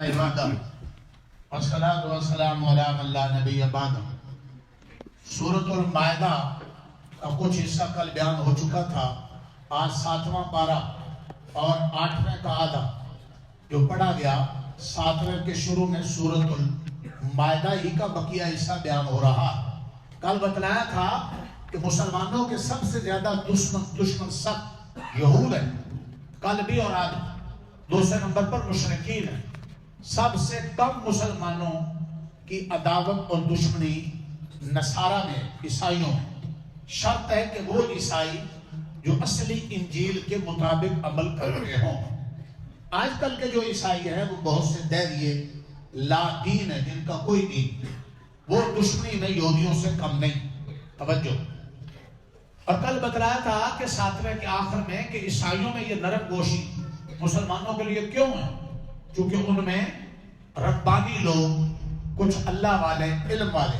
سورۃ المائدہ کا کچھ حصہ کل بیان ہو چکا تھا. آج 7واں پارہ اور 8ویں کا آدھا جو پڑھا گیا. 7ویں کے شروع میں سورۃ المائدہ ہی کا بقیہ حصہ بیان ہو رہا. کل بتلایا تھا کہ مسلمانوں کے سب سے زیادہ دشمن سخت یہود ہیں، کل بھی اور آج. دوسرے نمبر پر مشرکین ہیں. سب سے کم مسلمانوں کی عداوت اور دشمنی نصارہ میں، عیسائیوں میں. شرط ہے کہ وہ عیسائی جو اصلی انجیل کے مطابق عمل کر رہے ہوں. آج کل کے جو عیسائی ہیں وہ بہت سے دیریے لا دین ہیں، جن کا کوئی دین، وہ دشمنی میں یہودیوں سے کم نہیں. توجہ. اور کل بتلایا تھا کہ 7ویں کے آخر میں کہ عیسائیوں میں یہ نرم گوشی مسلمانوں کے لیے کیوں ہے؟ چونکہ ان میں ربانی لوگ، کچھ اللہ والے، علم والے.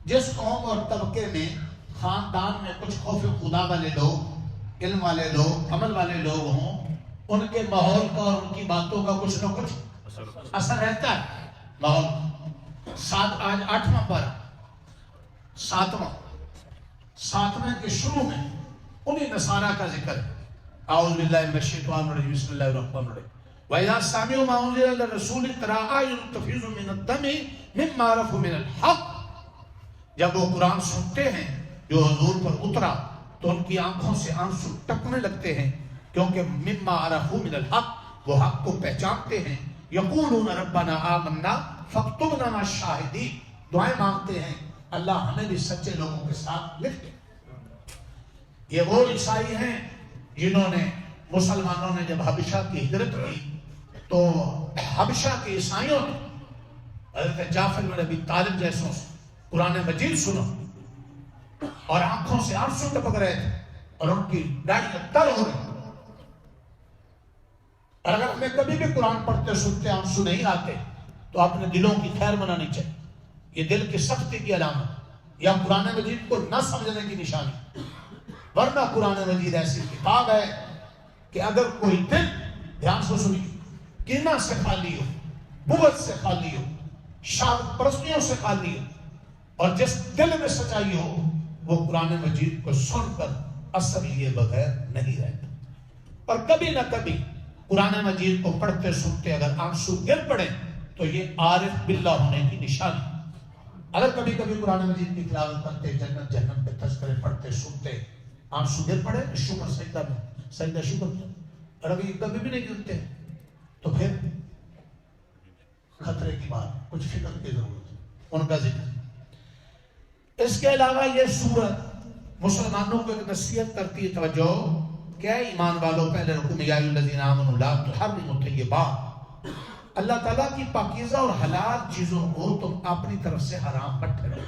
جس قوم اور طبقے میں، خاندان میں کچھ خوف خدا والے لوگ، علم والے لوگ، عمل والے لوگ ہوں، ان کے ماحول کا اور ان کی باتوں کا کچھ نہ کچھ اثر رہتا ہے. ماحول. آج 8واں پارہ، 7ویں کے شروع میں انہی نصارہ کا ذکر ہے. اعوذ باللہ من الشیطان الرجیم، بسم اللہ الرحمن الرحیم. وَإِذَا سَمِعُوا مَا أُنزِلَ إِلَى الرَّسُولِ تَرَىٰ أَعْيُنَهُمْ تَفِيضُ مِنَ الدَّمْعِ مِمَّا عَرَفُوا مِنَ الْحَقِّ. جب وہ قرآن سنتے ہیں جو حضور پر اترا تو ان کی آنکھوں سے آنسو ٹپکنے لگتے ہیں، کیونکہ مِمَّا عَرَفُوا مِنَ الْحَقِّ، وہ حق کو پہچانتے ہیں. يَقُولُونَ رَبَّنَا آمَنَّا فَاكْتُبْنَا مَعَ الشَّاهِدِينَ. دعائیں مانگتے ہیں، اللہ ہمیں بھی سچے لوگوں کے ساتھ لکھ دے. یہ وہ عیسائی ہیں جنہوں نے، مسلمانوں نے جب حبشہ کی ہجرت کی تو حبشہ کے عیسائیوں نے حضرت جعفر بن ابی طالب جیسوں سے قرآن مجید سنا اور آنکھوں سے آنسو ٹپک رہے تھے اور ان کی داڑھیاں تر ہو رہی. اور اگر ہمیں کبھی بھی قرآن پڑھتے سنتے آنسو نہیں آتے تو اپنے دلوں کی خیر منانی چاہیے. یہ دل کی سختی کی علامت یا قرآن مجید کو نہ سمجھنے کی نشانی. ورنہ قرآن مجید ایسی کتاب ہے کہ اگر کوئی دل، دھیان سے سنیے، کینہ سے خالی ہو، بغض سے خالی ہو، شہوت پرستیوں سے خالی ہو، اور جس دل میں سچائی ہو، وہ قرآن مجید کو سن کر اثر لیے بغیر نہیں رہتا. اور کبھی نہ کبھی قرآن مجید کو پڑھتے سنتے اگر آنسو گر پڑے تو یہ عارف باللہ ہونے کی نشانی. اگر کبھی کبھی قرآن مجید کی تلاوت کرتے، جنت جہنم کے تذکرے پڑھتے سنتے آنسو گر پڑے، شکر سجدہ میں، سجدہ شکر. اور اگر کبھی بھی نہیں گرتے تو پھر خطرے کی بات، کچھ فکر کی ضرورت ہے. ان کا ذکر. اس کے علاوہ یہ سورت مسلمانوں کو ایک نصیحت کرتی ہے. توجہ. کیا ایمان والوں، پہلے رکوع میں یا ایھا الذین آمنوا لا تحرموا الطیبات، اللہ تعالیٰ کی پاکیزہ اور حلال چیزوں کو تم اپنی طرف سے حرام مت ٹھہراؤ.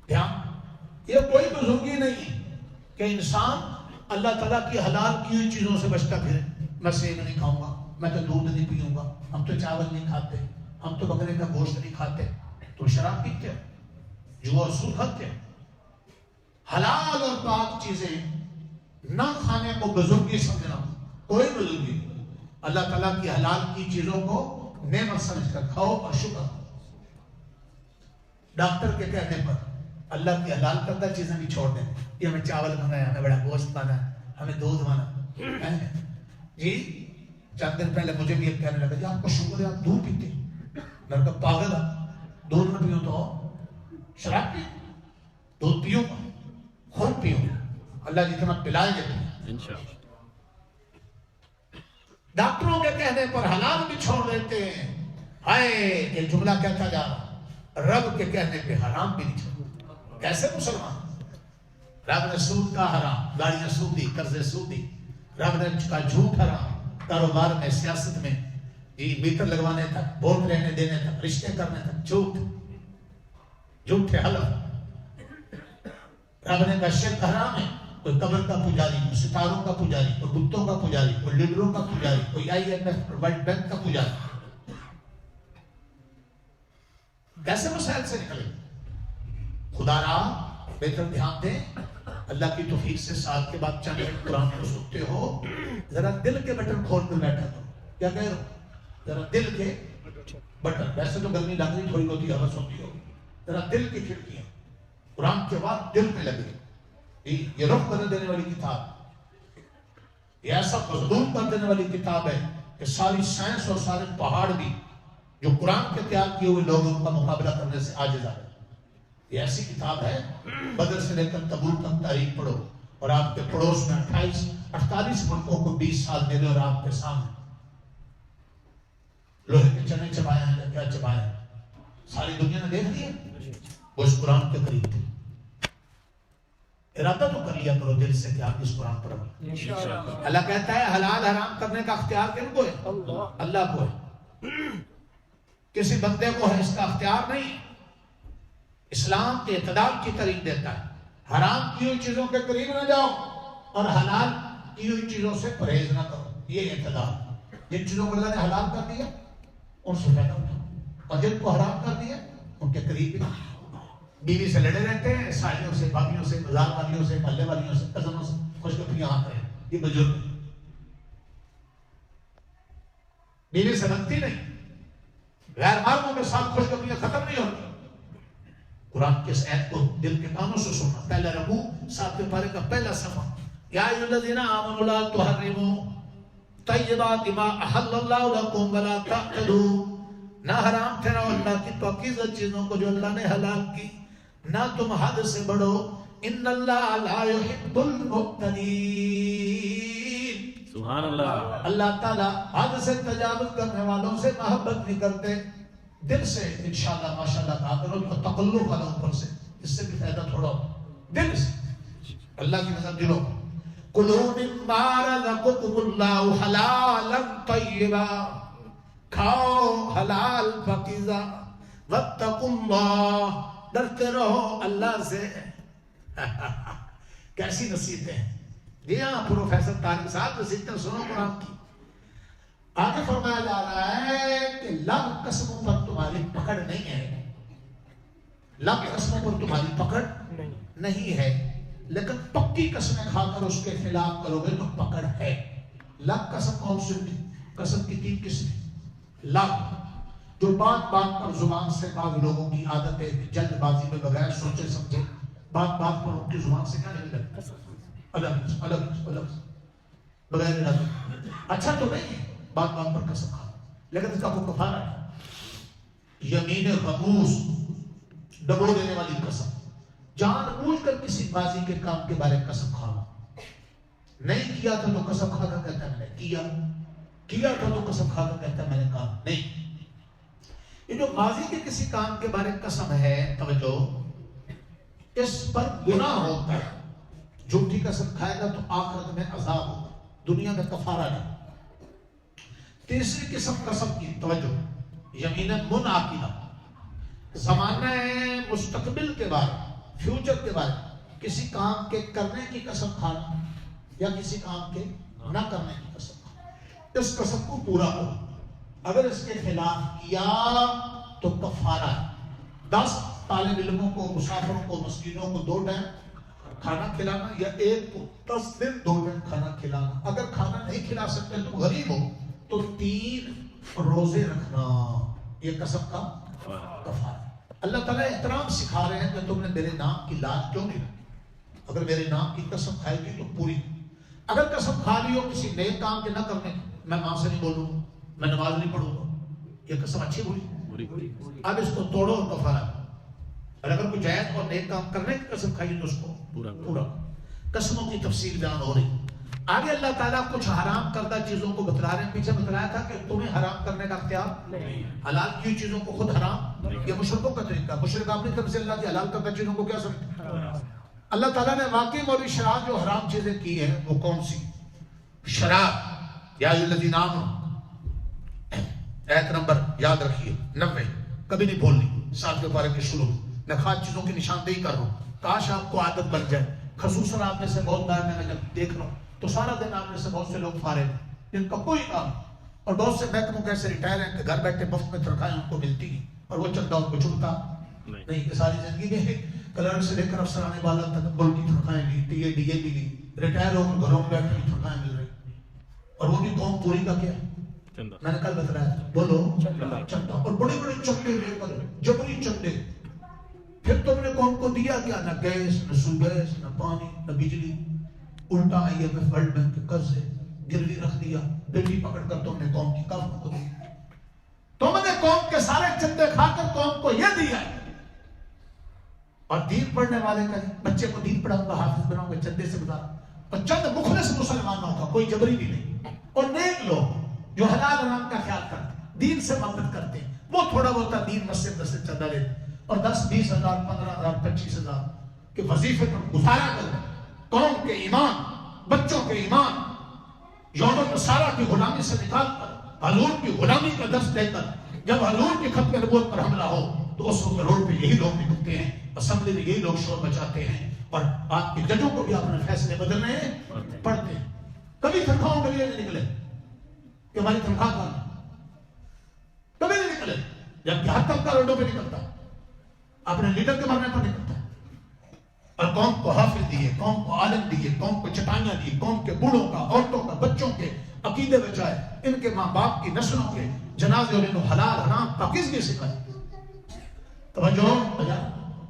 دھیان. یہ کوئی بزرگی نہیں کہ انسان اللہ تعالیٰ کی حلال کی ہوئی چیزوں سے بچتا پھرے. میں سیب نہیں کھاؤں گا، میں تو دودھ نہیں پیوں گا، ہم تو چاول نہیں کھاتے، ہم تو بکرے کا گوشت نہیں کھاتے. تو شراب پیتے ہو، جوا اور سود کھاتے ہو. حلال اور پاک چیزیں نہ کھانے کو بزرگی سمجھنا کوئی بزرگی نہیں. اللہ تعالیٰ کی حلال کی چیزوں کو نعمت سمجھ کر کھاؤ اور شکر. ڈاکٹر کے کہنے پر اللہ کی حلال کردہ چیزیں بھی چھوڑ دیں. یہ ہمیں چاول کھانا ہے، ہمیں بڑا گوشت کھانا ہے، ہمیں دودھ کھانا ہے. جی چند دن پہلے مجھے بھی ایک کہنے لگا جی آپ کو شکر ہے آپ دودھ پیتے. میں نے کہا پاگل ہے، دودھ نہ پیوں تو شراب پیوں؟ دودھ پیوں گا، خون پیوں گا، اللہ جتنا پلائے گا. ڈاکٹروں کے کہنے پر حلال بھی چھوڑ دیتے ہیں. ہائے یہ جملہ کہتا جا رہا، رب کے کہنے پہ حرام بھی نہیں چھوڑ. کیسے مسلمان؟ رب نے سود کا حرام، گاڑیاں سودی، قرضے سودی. رب نے کا جھوٹ حرام، کاروبار میں، سیاست میں، میٹر لگوانے تک، ووٹ لینے دینے تک، رشتے کرنے تک جھوٹ، جھوٹے حلف. رب نے کا شرک حرام ہے. کوئی قبر کا پجاری، کوئی ستاروں کا پجاری، کوئی بتوں کا پجاری، کوئی لیڈروں کا پجاری، کوئی IMF ورلڈ بینک کا پجاری. کیسے مسائل سے نکلے؟ خدا را بہتر دھیان دیں. اللہ کی توفیق سے سال کے بعد چند منٹ قرآن کو سنتے ہو، ذرا دل کے بٹن کھول کر بیٹھا کرو. کیا کہہ رہا ہوں؟ ذرا دل کے بٹن. ویسے تو گرمی لگ رہی تھوڑی ہوتی ہے، ہوس ہوتی ہوگی. ذرا دل کی کھڑکیاں قرآن کے بعد دل پہ لگے. یہ رخ بدل دینے والی کتاب، یہ ایسا مخدوم کر دینے والی کتاب ہے کہ ساری سائنس اور سارے پہاڑ بھی جو قرآن کے تیار کیے ہوئے لوگ ان کا مقابلہ کرنے سے عاجز آ رہے. یہ ایسی کتاب ہے، بدر سے لے کر تبوک تک تاریخ پڑھو اور آپ کے پڑوس میں 48 ملکوں کو 20 سال ملے اور آپ کے سامنے لوہے کے چنے چبائے ہیں یا کیا چبائے ہیں، ساری دنیا نے دیکھ لیا. وہ اس قرآن کے قریب تھے. ارادہ تو کر لیا کرو دل سے کہ آپ اس قرآن پر عمل. اللہ کہتا ہے حلال حرام کرنے کا اختیار کن کو ہے؟ اللہ کو ہے. کسی بندے کو ہے اس کا اختیار نہیں. اسلام کے اعتدال کی تعلیم دیتا ہے. حرام کی ہوئی چیزوں کے قریب نہ جاؤ اور حلال کی ہوئی چیزوں سے پرہیز نہ کرو. یہ اعتدال. جن چیزوں کو اللہ نے حلال کر دیا ان سے فائدہ اٹھاؤ، اور جن کو حرام کر دیا ان کے قریب بھی. بیوی سے لڑے رہتے ہیں، سالیوں سے، بھابھیوں سے، بازار والیوں سے، محلے والیوں سے، کزنوں سے خوشگپیاں آتے ہیں. یہ بزرگ بیوی سے لگتی نہیں، غیر محرموں کے ساتھ خوشگپیاں ختم نہیں ہوتی. قرآن کے اس آیت کو دل کے کانوں سے سننا. پہلا رکوع 7ویں پارے کا پہلا صفحہ. یا ایھا الذین آمنوا لا تحرموا طیبات ما احل اللہ لکم ولا تعتدوا. نہ حرام ٹھہراؤ اللہ کی پاکیزہ چیزوں کو جو اللہ نے حلال کی، نہ تم حد سے بڑھو. ان اللہ لا يحب المعتدین. سبحان اللہ. اللہ تعالیٰ حد سے تجاوز کرنے والوں سے محبت نہیں کرتے. دل سے انشاءاللہ ماشاءاللہ کہا کرو تو تقلب والا اوپر سے، اس سے بھی فائدہ تھوڑا ہو. دل سے اللہ کی نظر دلوں. کلوا مما رزقکم اللہ حلالا طیبا. کھاؤ حلال پاکیزہ. واتقوا اللہ. ڈرتے رہو اللہ سے. کیسی نصیحتیں. جی ہاں پروفیسر طارق صاحب نصیحتیں سنو قرآن کی. آگے فرمایا جا رہا ہے کہ لب قسموں پر تمہاری پکڑ نہیں ہے. لب قسموں پر تمہاری پکڑ نہیں ہے، لیکن پکی قسمیں کھا کر اس کے خلاف کرو گے تو پکڑ ہے. لب قسم کون سی؟ قسم کی 3 قسمیں. لب جو بات بات پر زبان سے، بعض لوگوں کی عادت ہے کہ جلد بازی میں بغیر سوچے سمجھے بات بات پر ان کی زبان سے کیا نہیں لگتا، الگ الگ الگ بغیر ارادے. اچھا تو نہیں ہے بات بات پر قسم کھا، لیکن اس کا کوئی کفارہ ہے. یمین غموس، ڈبو دینے والی قسم. جان بوجھ کر کسی بازی کے کام کے بارے قسم کھانا. نہیں کیا تھا تو قسم کھا کر کہتا ہے میں نے کیا، کیا تھا تو قسم کھا کر کہتا ہے میں نے کہا نہیں. یہ جو ماضی کے کسی کام کے بارے قسم ہے، توجہ، اس پر گناہ ہوتا ہے. جھوٹی قسم کھائے گا تو آخرت میں عذاب ہوگا، دنیا میں کفارہ نہیں. تیسری قسم قسم کی، توجہ، یمین منعقدہ. زمانہ مستقبل کے بارے، فیوچر کے بارے، کسی کام کے کرنے کی قسم کھانا یا کسی کام کے نہ کرنے کی قسم کھانا. اس قسم کو پورا کرو. اگر اس کے خلاف کیا تو کفارہ ہے. 10 طالب علموں کو، مسافروں کو، مسکینوں کو 2 ٹائم کھانا کھلانا، یا ایک کو 10 دن 2 ٹائم کھانا کھلانا. اگر کھانا نہیں کھلا سکتے تو غریب ہو تو 3 روزے رکھنا. یہ قسم کا کفارہ. اللہ تعالیٰ احترام سکھا رہے ہیں کہ تم نے میرے نام کی لاج کیوں نہیں رکھی. اگر میرے نام کی قسم کھائی گی تو پوری. اگر قسم کھا لی ہو کسی نیک کام کے نہ کرنے، میں ماں سے نہیں بولوں گا، میں نماز نہیں پڑھوں گا، یہ قسم اچھی بولی. اب اس کو توڑو اور کفارہ. اور اگر کوئی جائز اور نیک کام کرنے کی قسم کھائی تو اس کو پورا. قسموں کی تفصیل بیان ہو رہی. آگے اللہ تعالیٰ کچھ حرام کردہ چیزوں کو بتلا رہے ہیں. پیچھے بتلایا تھا کہ تمہیں حرام کرنے کا اختیار نہیں. حلال کی ہوئی چیزوں کو خود حرام، یہ مشرکوں کا طریقہ. مشرک اپنی طرف سے اللہ کی حلال کردہ چیزوں کو کیا سمجھتے؟ اللہ تعالیٰ نے واقعی موری شراب جو حرام چیزیں کی ہیں وہ کون سی؟ شراب. یا ایھا الذین آمنوا، آیت نمبر یاد رکھیے 90، کبھی نہیں بھولنی. 7ویں پارے کے شروع میں خاص چیزوں کی نشاندہی کر رہا ہوں. کاش آپ کو عادت بن جائے. خصوصاً آپ میں سے بہت بار میں جب دیکھ رہا ہوں تو سارا دن آپ میں سے بہت سے لوگ فارغ ہیں جن کا کوئی کام، اور بہت سے محکموں کے ایسے ریٹائر ہیں کہ گھر بیٹھے مفت میں تنخواہیں ان کو ملتی ہیں اور وہ چندہ ان کو چھوٹتا نہیں. کہ ساری زندگی میں کلرک سے لے کر افسرانے والا تک بول کی تنخواہیں لی، ٹی اے ڈی اے بھی لی، ریٹائر ہو کر گھروں میں بیٹھ کے تنخواہیں مل رہی، اور وہ بھی قوم پوری کا کیا میں نے کل بتلایا تھا، بولو چندہ، اور بڑے بڑے چندے لے کر جبری چندے. پھر تم نے قوم کو دیا کیا؟ نہ گیس، نہ سوگیس، نہ پانی، نہ بجلی. الٹا IMF ورلڈ بینک کے قرضے گروی رکھ دیا، ڈنڈی پکڑ کر تم نے قوم کی کافروں کو دی. تم نے قوم کے سارے چندے کھا کر قوم کو یہ دیا ہے. اور دین پڑھنے والے کا بچے کو دین پڑھاؤں گا، حافظ بناؤں گا، چندے سے گزارا. اور چند مخلص مسلمانوں کا، کوئی جبری بھی نہیں. اور نیک لوگ جو حلال حرام کا خیال کرتے، دین سے محبت کرتے ہیں، وہ تھوڑا بہت دین مسجد سے چندہ لیتے. اور 10-20 ہزار، 15 ہزار، 25 ہزار کے وظیفے پر گزارا کر قوم کے ایمان، بچوں کے ایمان یوم النصارہ کی غلامی سے نکال کر حضور کی غلامی کا درس دے کر، جب حضور کی ختم نبوت پر حملہ ہو تو اس وقت روڈ پہ یہی لوگ نکلتے ہیں، اسمبلی میں یہی لوگ شور مچاتے ہیں. اور آپ کے ججوں کو بھی اپنے فیصلے بدلنے ہیں، پڑھتے ہیں. کبھی تنخواہوں کے لیے نہیں نکلے کہ ہماری تنخواہ کہاں ہے، کبھی نہیں نکلے. جبکہ ہر طبقہ روڈوں پہ نکلتا، اپنے لیڈر کے مرنے پر نکلتا. اور قوم کو حافظ دیے، قوم کو عالم دیے، قوم کو چٹائیاں دی، قوم کے بوڑھوں کا، عورتوں کا، بچوں کے عقیدے بچائے، ان کے ماں باپ کی نسلوں کے جنازے اور انہوں حلال حرام پاکیزگی سکھائے. توجہ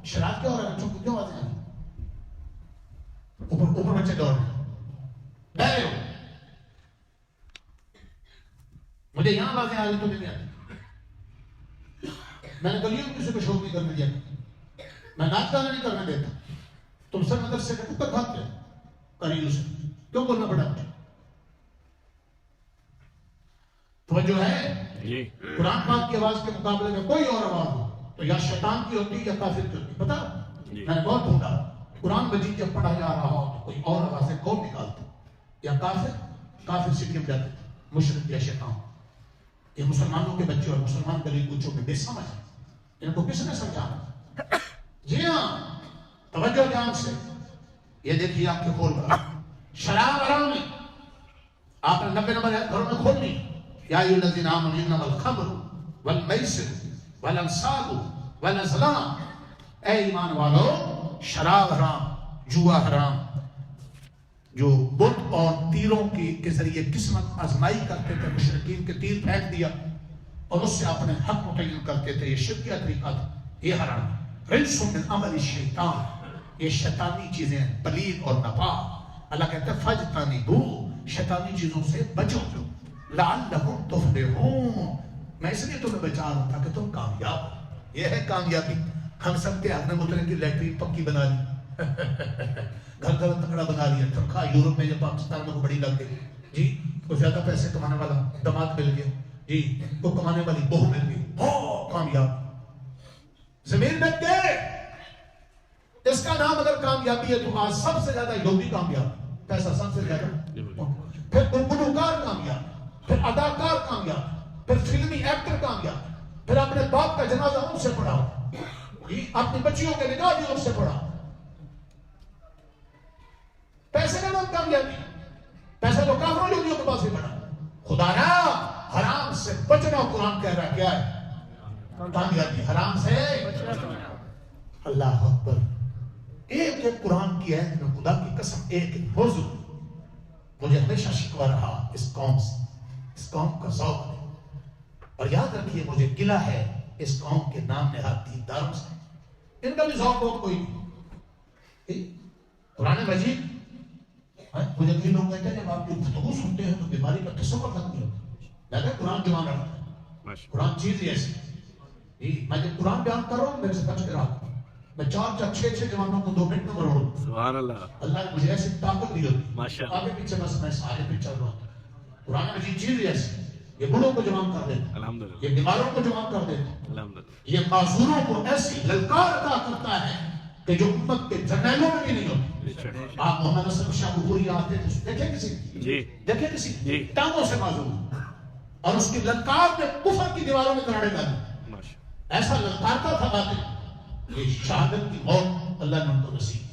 شراب کیا ہو رہا ہے؟ بچوں کو کیوں آتے ہیں؟ اوپر بچے دوڑ رہے ہو. مجھے یہاں باتیں آ رہی تو نہیں آتی. میں نے گلیوں میں کسی کو شوق نہیں کرنے دیا، میں ناچ گانا نہیں کرنے دیتا. تم سر مدرسے کا کتنا بھاگتے ہیں قریب سے، کیوں بولنا پڑا مجھے؟ توجہ ہے؟ قرآن پاک کی آواز کے مقابلے میں کوئی اور آواز ہو تو یا شیطان کی ہوتی یا کافر کی ہوتی. پتا میں نے بہت ڈھونڈا، قرآن مجید جب پڑھا جا رہا ہو تو کوئی اور آوازیں کون نکالتا؟ یا کافر سے کیوں جاتے، مشرک یا شیطان. یہ مسلمانوں کے بچے اور مسلمان گلی کوچوں میں بے سمجھ ہیں، ان کو کس نے سمجھانا؟ جی ہاں، توجہ جان سے یہ دیکھیے آپ کے کھول کر شراب حرام ہے. آپ نے 90 نمبر گھروں میں کھول لی. یا ایھا الذین آمنوا انما الخمر والمیسر والانصاب والازلام. اے ایمان والو، شراب حرام، جوا حرام. جو بت اور تیروں کے ذریعے قسمت آزمائی کرتے تھے، مشرکین کے تیر پھینک دیا اور اس سے اپنے حق متعین کرتے تھے، یہ شرکیہ طریقہ تھا، یہ حرام. رجس من عمل الشیطان، یہ شیطانی چیزیں پلید اور ناپاک. اللہ کہتا ہے فاجتنبوہ، شیطانی چیزوں سے بچو لعلکم تفلحون. میں اس لیے تمہیں بچا رہا ہوں تاکہ تم کامیاب ہو. یہ ہے کامیابی. ہم سب کے اپنے مطلع کی لیٹرین پکی بنا لی، گھر کا تکڑا بنا لیا، تنخواہ یورپ میں یا پاکستان میں کو بڑی لگ گئی جی، کوئی زیادہ پیسے کمانے والا دماد مل گیا جی، کو کمانے والی بہو مل گئی، ہو کامیاب. زمین میں دے، اس کا نام اگر کامیابی ہے تو آج سب سے زیادہ یہودی کامیاب، پیسہ سب سے زیادہ. پھر گلوکار کامیاب، پھر اداکار کامیاب، پھر فلمی ایکٹر کامیاب، پھر اپنے باپ کا جنازہ ان سے پڑھاؤ جی، اپنی بچیوں کے نکاح بھی ان سے پڑھاؤ. پیسے کا نام کامیابی، پیسہ تو کافروں یہودیوں کے پاس ہی پڑا. خدا نا حرام سے بچنا، قرآن کہہ رہا کیا ہے؟ کامیابی حرام سے. اللہ اکبر. ایک ایک قرآن کی آیت میں خدا کی قسم ایک ایک موضوع مجھے ہمیشہ شکوا رہا اس قوم سے، اس قوم کا ذوق ہے. اور یاد رکھیے مجھے گلہ ہے اس قوم کے نام نہاد دینداروں سے، ان کا بھی ذوق بہت کوئی نہیں. قرآن مجید، مجھے کئی لوگ کہتے ہیں جب آپ کی گفتگو سنتے ہیں تو بیماری کا تصور ختم نہیں ہوتا. میں کہتا قرآن جوان رکھتا ہے، قرآن چیز ہی ایسی جی. میں جب قرآن بیان کر رہا ہوں میرے سے بچ کے رہا، میں 4-6 جوانوں کو 2 منٹ میں مروڑ دوں. سبحان اللہ. اللہ نے مجھے ایسی طاقت دی ہوتی، آگے پیچھے بس میں سارے پہ چل رہا ہوں. قرآن مجید چیز ہی ایسی، یہ بڑوں کو جوان کر دیتا، یہ بیماروں کو جوان کر دیتا، یہ معذوروں کو ایسی للکار عطا کرتا ہے کہ جو امت کے جرنیلوں میں بھی نہیں ہوتی. آپ محمد اسلم شاہ بخوری آتے تھے، دیکھیں کسی ٹانگوں سے معذور، اور اس کی للکار میں کفر کی دیواروں میں کراڑے ڈالے، ایسا للکارتا تھا باطل. یہ شہادت کی موت اللہ نے ان کو نصیب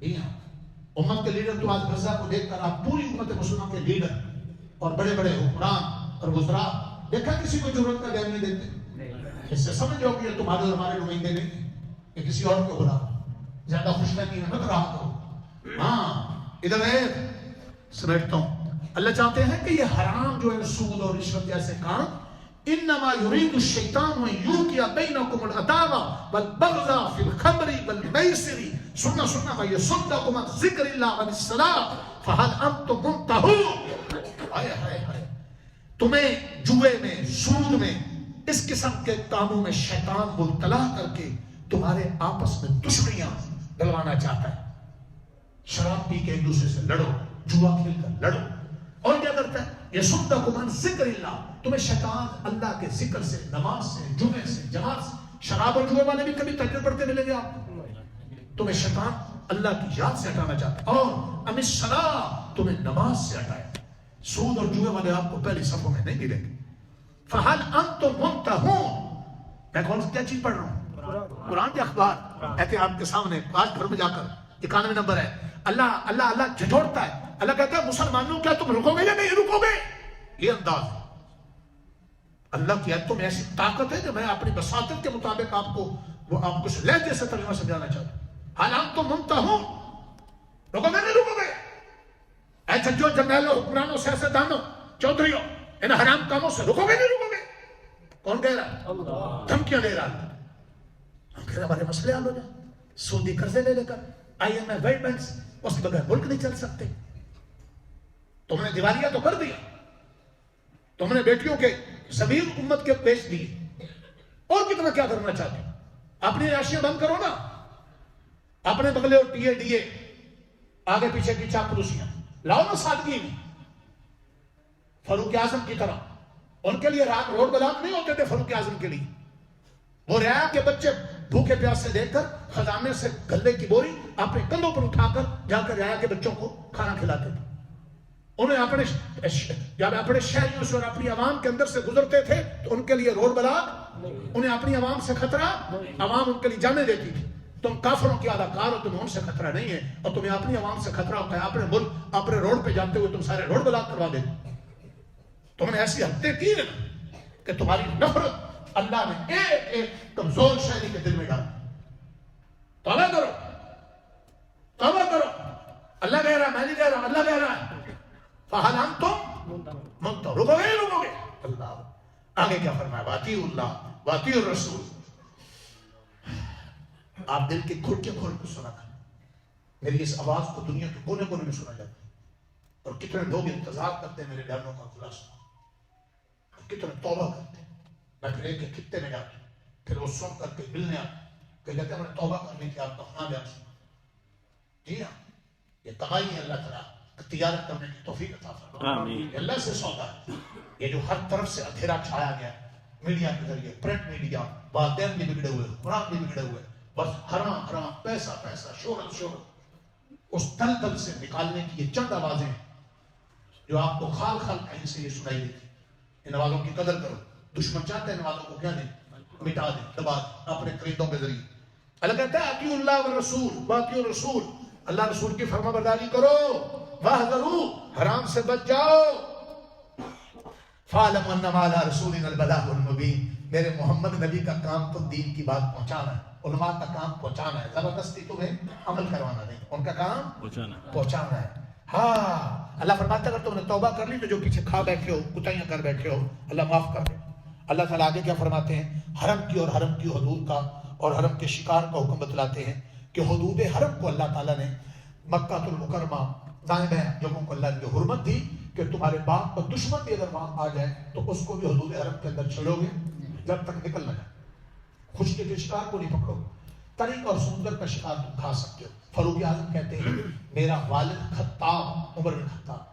کی. امت کے لیڈر تو آج غزہ کو دیکھ کر آپ پوری امت مسلمان کے لیڈر اور بڑے بڑے حکمران اور وزراء دیکھا کسی کو ضرورت کا دھیان نہیں دیتے. اس سے سمجھ جاؤ کہ تمہارے اور ہمارے نمائندے نہیں کہ کسی اور کو بلا زیادہ خوش فہمی مت رہا کرو. ہاں ادھر ہے سمیٹتا ہوں. اللہ چاہتے ہیں کہ یہ حرام جو ہے سود اور رشوت جیسے کام انما يريد الشیطان ان یوقع بینکم العداوہ والبغضاء فی الخمر والمیسر سننا ویصدکم عن ذکر اللہ وعن الصلاۃ فہل انتم منتہون. تمہیں جوئے میں سود میں اس قسم کے کاموں میں شیطان مبتلا کر کے تمہارے آپس میں دشمنیاں ڈلوانا چاہتا ہے. شراب پی کے ایک دوسرے سے لڑو, جوا کھیل کر لڑو, اور کیا کرتا ہے یصدکم عن ذکر اللہ, تمہیں شیطان اللہ کے ذکر سے, نماز سے, جمعے سے, جماعت سے. شراب اور جوئے والے بھی کبھی تہجد پڑھتے ملیں گے آپ کو. تمہیں شیطان اللہ کی یاد سے ہٹانا چاہتا ہے, اور عن الصلاۃ تمہیں نماز سے ہٹائے. سود اور جوئے والے آپ کو پہلی صفوں میں نہیں ملیں گے. فہل انتم منتہون, میں کون سی کیا چیز پڑھ رہا ہوں؟ قرآن کے اخبار ایسے آپ کے سامنے آج گھر میں جا کر 91 نمبر ہے. اللہ اللہ اللہ جھجھوڑتا ہے. اللہ کہتا ہے مسلمانوں کیا تم رکو گے یا نہیں رکو گے؟ یہ انداز ہے اللہ کی آیتوں میں. ایسی طاقت ہے کہ میں اپنی بساطت کے مطابق آپ کو وہ آپ کچھ لہجے سے ترجمہ سمجھانا چاہتا ہوں. حالانکہ تم منتہون, رکو گے نہیں رکو گے؟ اے ججوں, جرنیلوں, حکمرانوں, سیاستدانوں, چودھریوں, ان حرام کاموں سے رکو گے نہیں رکو گے؟ کون کہہ رہا ہے؟ دھمکیاں دے رہا ہے. ہم کہہ رہے ہمارے مسئلے حل ہو جائیں. سودی قرضے لے لے کر IMF ورلڈ بینک سے, اس کے بغیر ملک نہیں چل سکتے. تم نے دیوالیہ تو کر دیا, تم نے بیٹیوں کے زمین امت کے بیچ دیے, اور کتنا کیا کرنا چاہتے ہو؟ اپنی عیاشیاں بند کرو نا. اپنے بغلے اور ٹیے آگے پیچھے کی چاپلوسیاں لاؤ نا سادگی میں. فاروق اعظم کی طرح, ان کے لیے رات روڈ بلاک نہیں ہوتے تھے. فاروق اعظم کے لیے وہ رعایا کے بچے بھوکے پیاسے دیکھ کر خزانے سے گلے کی بوری اپنے کندھوں پر اٹھا کر جا کر رعایا کے بچوں کو کھانا کھلاتے تھے. انہیں اپنے جب اپنے شہریوں سے اور اپنی عوام کے اندر سے گزرتے تھے تو ان کے لیے روڈ بلاک, انہیں اپنی عوام سے خطرہ, عوام ان کے لیے جانے دیتی تھی. تم کافروں کی اداکار ہو, تمہیں ان سے خطرہ نہیں ہے, اور تمہیں اپنی عوام سے خطرہ ہوتا ہے. اپنے ملک, اپنے روڈ پہ جاتے ہوئے تم سارے روڈ بلاک کروا دیتے. تم نے ایسی حدیں کی کہ تمہاری نفرت اللہ نے ایک ایک کمزور شہری کے دل میں ڈالا. توبہ کرو, توبہ کرو. اللہ کہہ رہا ہے, میں نہیں کہہ رہا, اللہ کہہ رہا ہے. فہل انتم منتہون, رکو گے رکو گے. اللہ آگے کیا فرمایا؟ واطیعوا اللہ واطیعوا الرسول. آپ دل کے کھل کے سنا تھا. میری اس آواز کو دنیا کے کونے کونے میں سنا جاتا ہے, اور کتنے لوگ انتظار کرتے ہیں میرے بیانوں کا خلاصہ, کتنے توبہ کرتے ہیں. میں پھر ایک خطے میں جاتا ہوں, پھر وہ سن کر کے ملنے آتا کہ کہتے ہیں میں نے توبہ کرنے کی آپ کا خواہ بیان سنا. جی ہاں, یہ تباہی ہے. اللہ تعالیٰ تجارت کرنے کی توفیق عطا فرمائے. اللہ سے سودا ہے یہ جو ہر طرف سے اندھیرا چھایا گیا میڈیا کے ذریعے, پرنٹ میڈیا, والدین بھی بگڑے ہوئے, قرآن بھی بگڑے ہوئے, بس حرام حرام, پیسہ پیسہ, شہرت شہرت. اس دل سے نکالنے کی یہ چند آوازیں ہیں جو آپ کو خال خال کہیں سے یہ سنائی دیتی. ان آوازوں کی قدر کرو. دشمن چاہتے ہیں ان آوازوں کو کیا دیں, مٹا دیں, دبا دیں اپنے قریدوں کے ذریعے. اللہ کہتا ہے اطیعوا اللہ والرسول واطیعوا الرسول. اللہ رسول کی فرما برداری کرو. واحذروا, حرام سے بچ جاؤ. فاعلموا انما علی رسولنا البلاغ المبین. میرے محمد نبی کا کام تو دین کی بات پہنچانا ہے, علماء کا کام پہنچانا ہے, زبردستی تمہیں عمل کروانا نہیں. ان کا کام پہنچانا ہے. ہاں, اللہ فرماتا ہے اگر تم نے توبہ کر لی تو جو پیچھے کھا بیٹھے ہو, کتائیاں کر بیٹھے ہو, اللہ معاف کر دے. اللہ تعالیٰ آگے کیا فرماتے ہیں؟ حرم کی اور حرم کی حدود کا اور حرم کے شکار کا حکم بتلاتے ہیں کہ حدود حرم کو اللہ تعالیٰ نے مکہ المکرمہ دائیں بائیں جگہوں کو اللہ نے حرمت دی کہ تمہارے باپ کا دشمن بھی اگر وہاں آ جائے تو اس کو بھی حدود حرم کے اندر چھڑو گے جب تک نکل نہ جائے. خشکی کے شکار کو نہیں پکڑو گے, طریق اور سمندر کا شکار تم کھا سکتے ہو. فاروق اعظم کہتے ہیں میرا والد خطاب, عمر بن خطاب,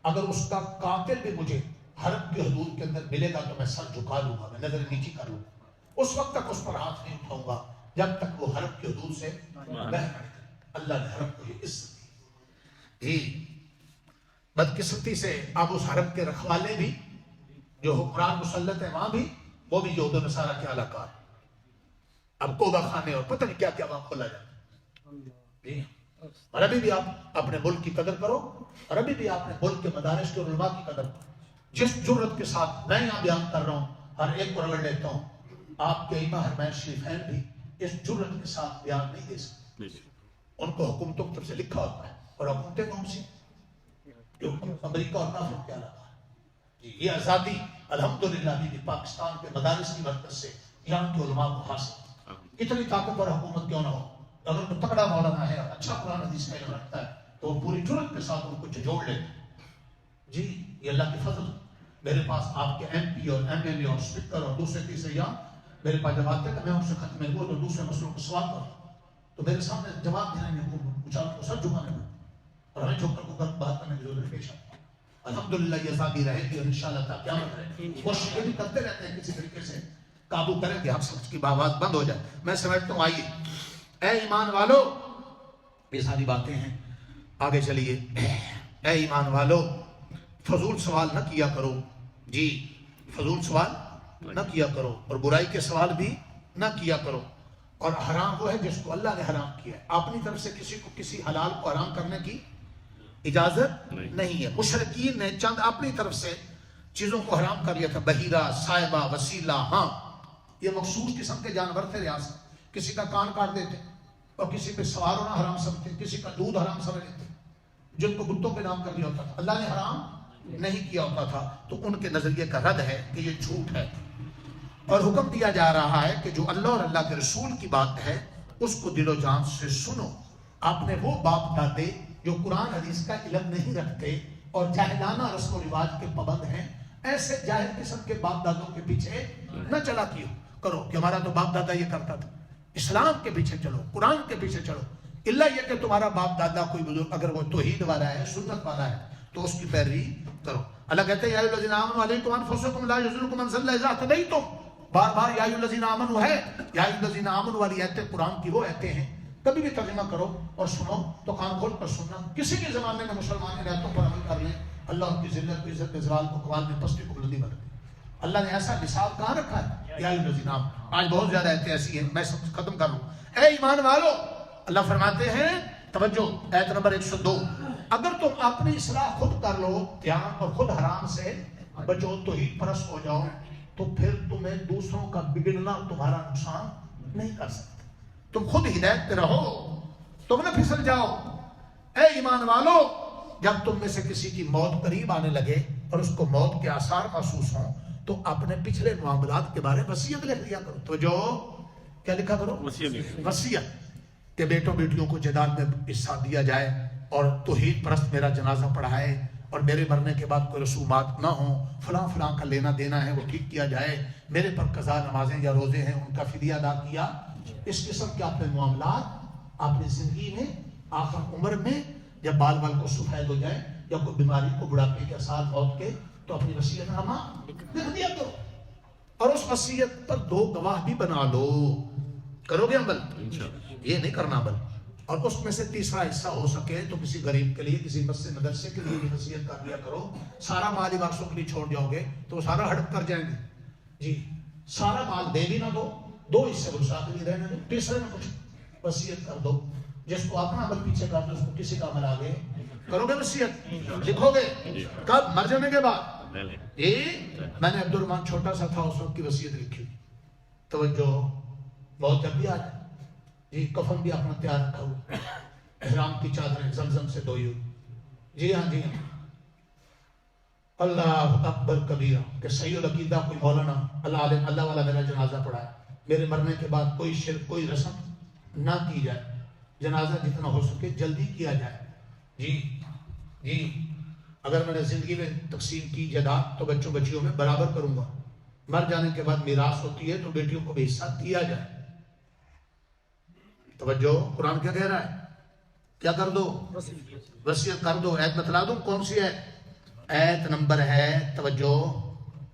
اگر اس کا قاتل بھی مجھے حرم کی حدود کے اندر ملے گا تو میں سر جھکا لوں گا, میں نظر نیچی کر لوں گا. اس وقت تک اس پر ہاتھ نہیں اٹھاؤں گا جب تک وہ حرم کی حدود سے باہر نہ نکلے. اللہ نے حرم کو یہ عزت دی. بدقسمتی سے اب اس حرم کے رکھوالے بھی جو حکمران مسلط ہیں وہاں بھی وہ بھی یہود و نصارہ کے علاقہ ہے. اب کوبہ خانے اور پتہ نہیں کیا کیا وہاں کھولا جائے. اور ابھی بھی آپ اپنے ملک کی قدر کرو, اور ابھی بھی آپ اپنے ملک کے مدارس کے علماء کی قدر کرو. جس جرت کے ساتھ میں یہاں بیان کر رہا ہوں, ہر ایک کو رگڑ لیتا ہوں, آپ کے امام حرمین شریفین بھی اس جرت کے ساتھ بیان نہیں دے سکتے. ان کو حکومتوں کی طرف سے لکھا ہوتا ہے, اور حکومتیں کون سی؟ جو امریکہ اور کافر کیا لگا جی یہ آزادی الحمدللہ بھی پاکستان کے مدارس کی برکت سے یہاں کے علماء کو حاصل. کتنی طاقتور حکومت کیوں نہ ہو، اگر کوئی تکڑا مولانا ہے اور اچھا قرآن حدیث کا علم رکھتا ہے تو وہ پوری جرأت کے ساتھ ان کو جھنجھوڑ لیتے جی. یہ اللہ کے فضل. میرے پاس آپ کے ایم پی اور ایم ایل اے اور اسپیکر اور دوسرے تیسرے یہاں میرے پاس جب آتے کہ میں ان سے ختم نبوت اور دوسرے مسئلوں کو سوال کروں تو میرے سامنے جواب دینے میں پوچھا تو سر جھکانے میں اور ہمیں جھک کر کو بات کرنے کی ضرورت پیش آتی. الحمدللہ یہ آزادی رہے گی اور انشاءاللہ تعالی قیامت رہے گی. کوشش یہ بھی کرتے رہتے ہیں کسی طریقے سے قابو کریں کہ ہم سب کی آواز بند ہو جائے. میں سمجھتا ہوں آئیے اے ایمان والو، یہ ساری باتیں ہیں آگے چلیے. اے ایمان والو فضول سوال نہ کیا کرو جی، فضول سوال نہ کیا کرو اور برائی کے سوال بھی نہ کیا کرو. اور حرام وہ ہے جس کو اللہ نے حرام کیا ہے. اپنی طرف سے کسی کو کسی حلال کو حرام کرنے کی اجازت نہیں ہے. مشرکین نے چند اپنی طرف سے چیزوں کو حرام کر لیا تھا، بحیرہ، صائبہ، وسیلہ. ہاں یہ مخصوص قسم کے جانور تھے ریاست. کسی کا کان کاٹ دیتے اور کسی پہ سوار ہونا حرام سمجھتے، کسی کا دودھ حرام سمجھ لیتے جن کو بتوں پہ نام کر دیا ہوتا تھا. اللہ نے حرام نہیں کیا ہوتا تھا. تو ان کے نظریے کا رد ہے کہ یہ جھوٹ ہے اور حکم دیا جا رہا ہے کہ جو اللہ اور اللہ کے رسول کی بات ہے اس کو دل و جان سے سنو. آپ نے وہ باپ دادے جو قرآن حدیث کا علم نہیں رکھتے اور جاہلانہ رسم و رواج کے پابند ہیں، ایسے جاہل قسم کے باپ دادوں کے پیچھے نہ چلا کرو کہ ہمارا تو باپ دادا یہ کرتا تھا. اسلام کے پیچھے چلو، قرآن کے پیچھے چلو. اللہ یہ کہ تمہارا باپ دادا کوئی بزرگ اگر وہ توحید والا ہے، سنت والا ہے تو اس کی پیروی کرو. اللہ کہتے ہیں یا ایھا الذین آمنوا علیکم انفسکم لا یضرکم من ضل اذا اهتدیتم. بار بار یا ایھا الذین آمنوا ہے. یا ایھا الذین آمنوا والی آیتیں قرآن کی وہ آیتیں ہیں. کبھی بھی ترجمہ کرو اور سنو تو کان کھول کر سننا. کسی بھی زمانے میں مسلمان ان آیتوں پر عمل کر لیں، اللہ ان کی ذلت کو عزت کے زوال کو قوال میں پستی کو بلندی بنا دے. اللہ نے ایسا نصاب کہاں رکھا ہے؟ یا ایھا الذین آمنوا. آج بہت زیادہ آیتیں ایسی ہیں، میں سب ختم کر لوں. اے ایمان والو، اللہ فرماتے ہیں توجہ آیت نمبر 102، اگر تم اپنی اصلاح خود کر لو دھیان اور خود حرام سے بچو، توحید پرست ہو جاؤ، تو پھر تمہیں دوسروں کا بگڑنا تمہارا نقصان نہیں کر سکتا. تم خود ہدایت پہ رہو، تم نہ پھسل جاؤ. اے ایمان والو، جب تم میں سے کسی کی موت قریب آنے لگے اور اس کو موت کے آثار محسوس ہوں تو اپنے پچھلے معاملات کے بارے میں وصیت لکھ لیا کرو. تو جو کیا لکھا کرو؟ وصیت کہ بیٹوں بیٹیوں کو جائیداد میں حصہ دیا جائے اور توحید پرست میرا جنازہ پڑھائے اور میرے مرنے کے بعد کوئی رسومات نہ ہوں، فلاں فلاں کا لینا دینا ہے وہ ٹھیک کیا جائے، میرے پر قضا نمازیں یا روزے ہیں ان کا فدیہ ادا کیا. اس قسم کے اپنے معاملات اپنی زندگی میں آخر عمر میں جب بال بال کو سفید ہو جائے یا کوئی بیماری کو بڑھاپے کے اثار موت کے تو اپنی وصیت نامہ لکھ دیا کرو اور اس وصیت پر 2 گواہ بھی بنا لو. کرو گے عمل؟ یہ نہیں کرنا عمل. اور اس میں سے تیسرا حصہ ہو سکے تو کسی غریب کے لیے، کسی مسجد مدرسے کے لیے بھی وصیت کر دیا کرو. سارا مال وارثوں کے لیے چھوڑ جاؤ گے تو وہ سارا ہڑپ کر جائیں گے جی. سارا مال دے بھی نہ دو، 2 حصے ورثاء کے لیے رہنے دو، تیسرے میں کچھ وصیت کر دو. جس کو اپنا عمل پیچھے کر دو اس کو کسی کا عمل آگے کرو گے. وصیت لکھو گے کب؟ مر جانے کے بعد. میں نے عبد الرحمن چھوٹا سا تھا اس وقت کی وصیت لکھی. توجہ، بہت جب بھی آ جائے جی. کفن بھی اپنا تیار رکھا ہوا، احرام کی چادریں زمزم سے دھوئی ہوئی. جی ہاں جی ہاں. اللہ اکبر کبیرہ کہ صحیح العقیدہ کوئی مولانا اللہ عالم اللہ والا میرا جنازہ پڑھائے، میرے مرنے کے بعد کوئی شرک کوئی رسم نہ کی جائے. جنازہ جتنا ہو سکے جلدی کیا جائے. جی اگر میں نے زندگی میں تقسیم کی جائیداد تو بچوں بچیوں میں برابر کروں گا. مر جانے کے بعد میراث ہوتی ہے تو بیٹیوں کو بھی حصہ دیا جائے. توجہ، قرآن کیا کہہ رہا ہے؟ کیا کر دو؟ وصیت کر دو. ایت بتلا دوں کون سی ہے؟ ایت نمبر ہے، توجہ،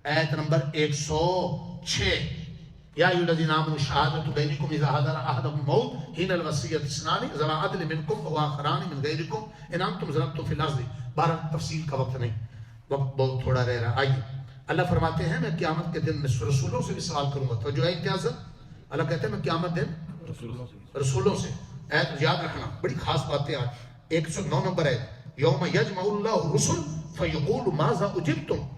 ایت نمبر 106. یا ایھا الذین آمنوا شہادۃ بینکم اذا حضر احدکم الموت حین الوصیۃ اثنان ذوی عدل منکم وآخران من غیرکم ان انتم ضربتم فی الارض. بارہ تفصیل کا وقت نہیں، وقت بہت تھوڑا رہ رہا. آئیے اللہ فرماتے ہیں میں قیامت کے دن میں رسولوں سے بھی سوال کروں گا. توجہ ہے امتیازات. اللہ کہتے ہیں میں قیامت دن رسولوں سے. ایت یاد رکھنا، بڑی خاص بات ہے. آج 109 نمبر ہے، یوم یجمع اللہ الرسل فیقول ماذا اجبتم.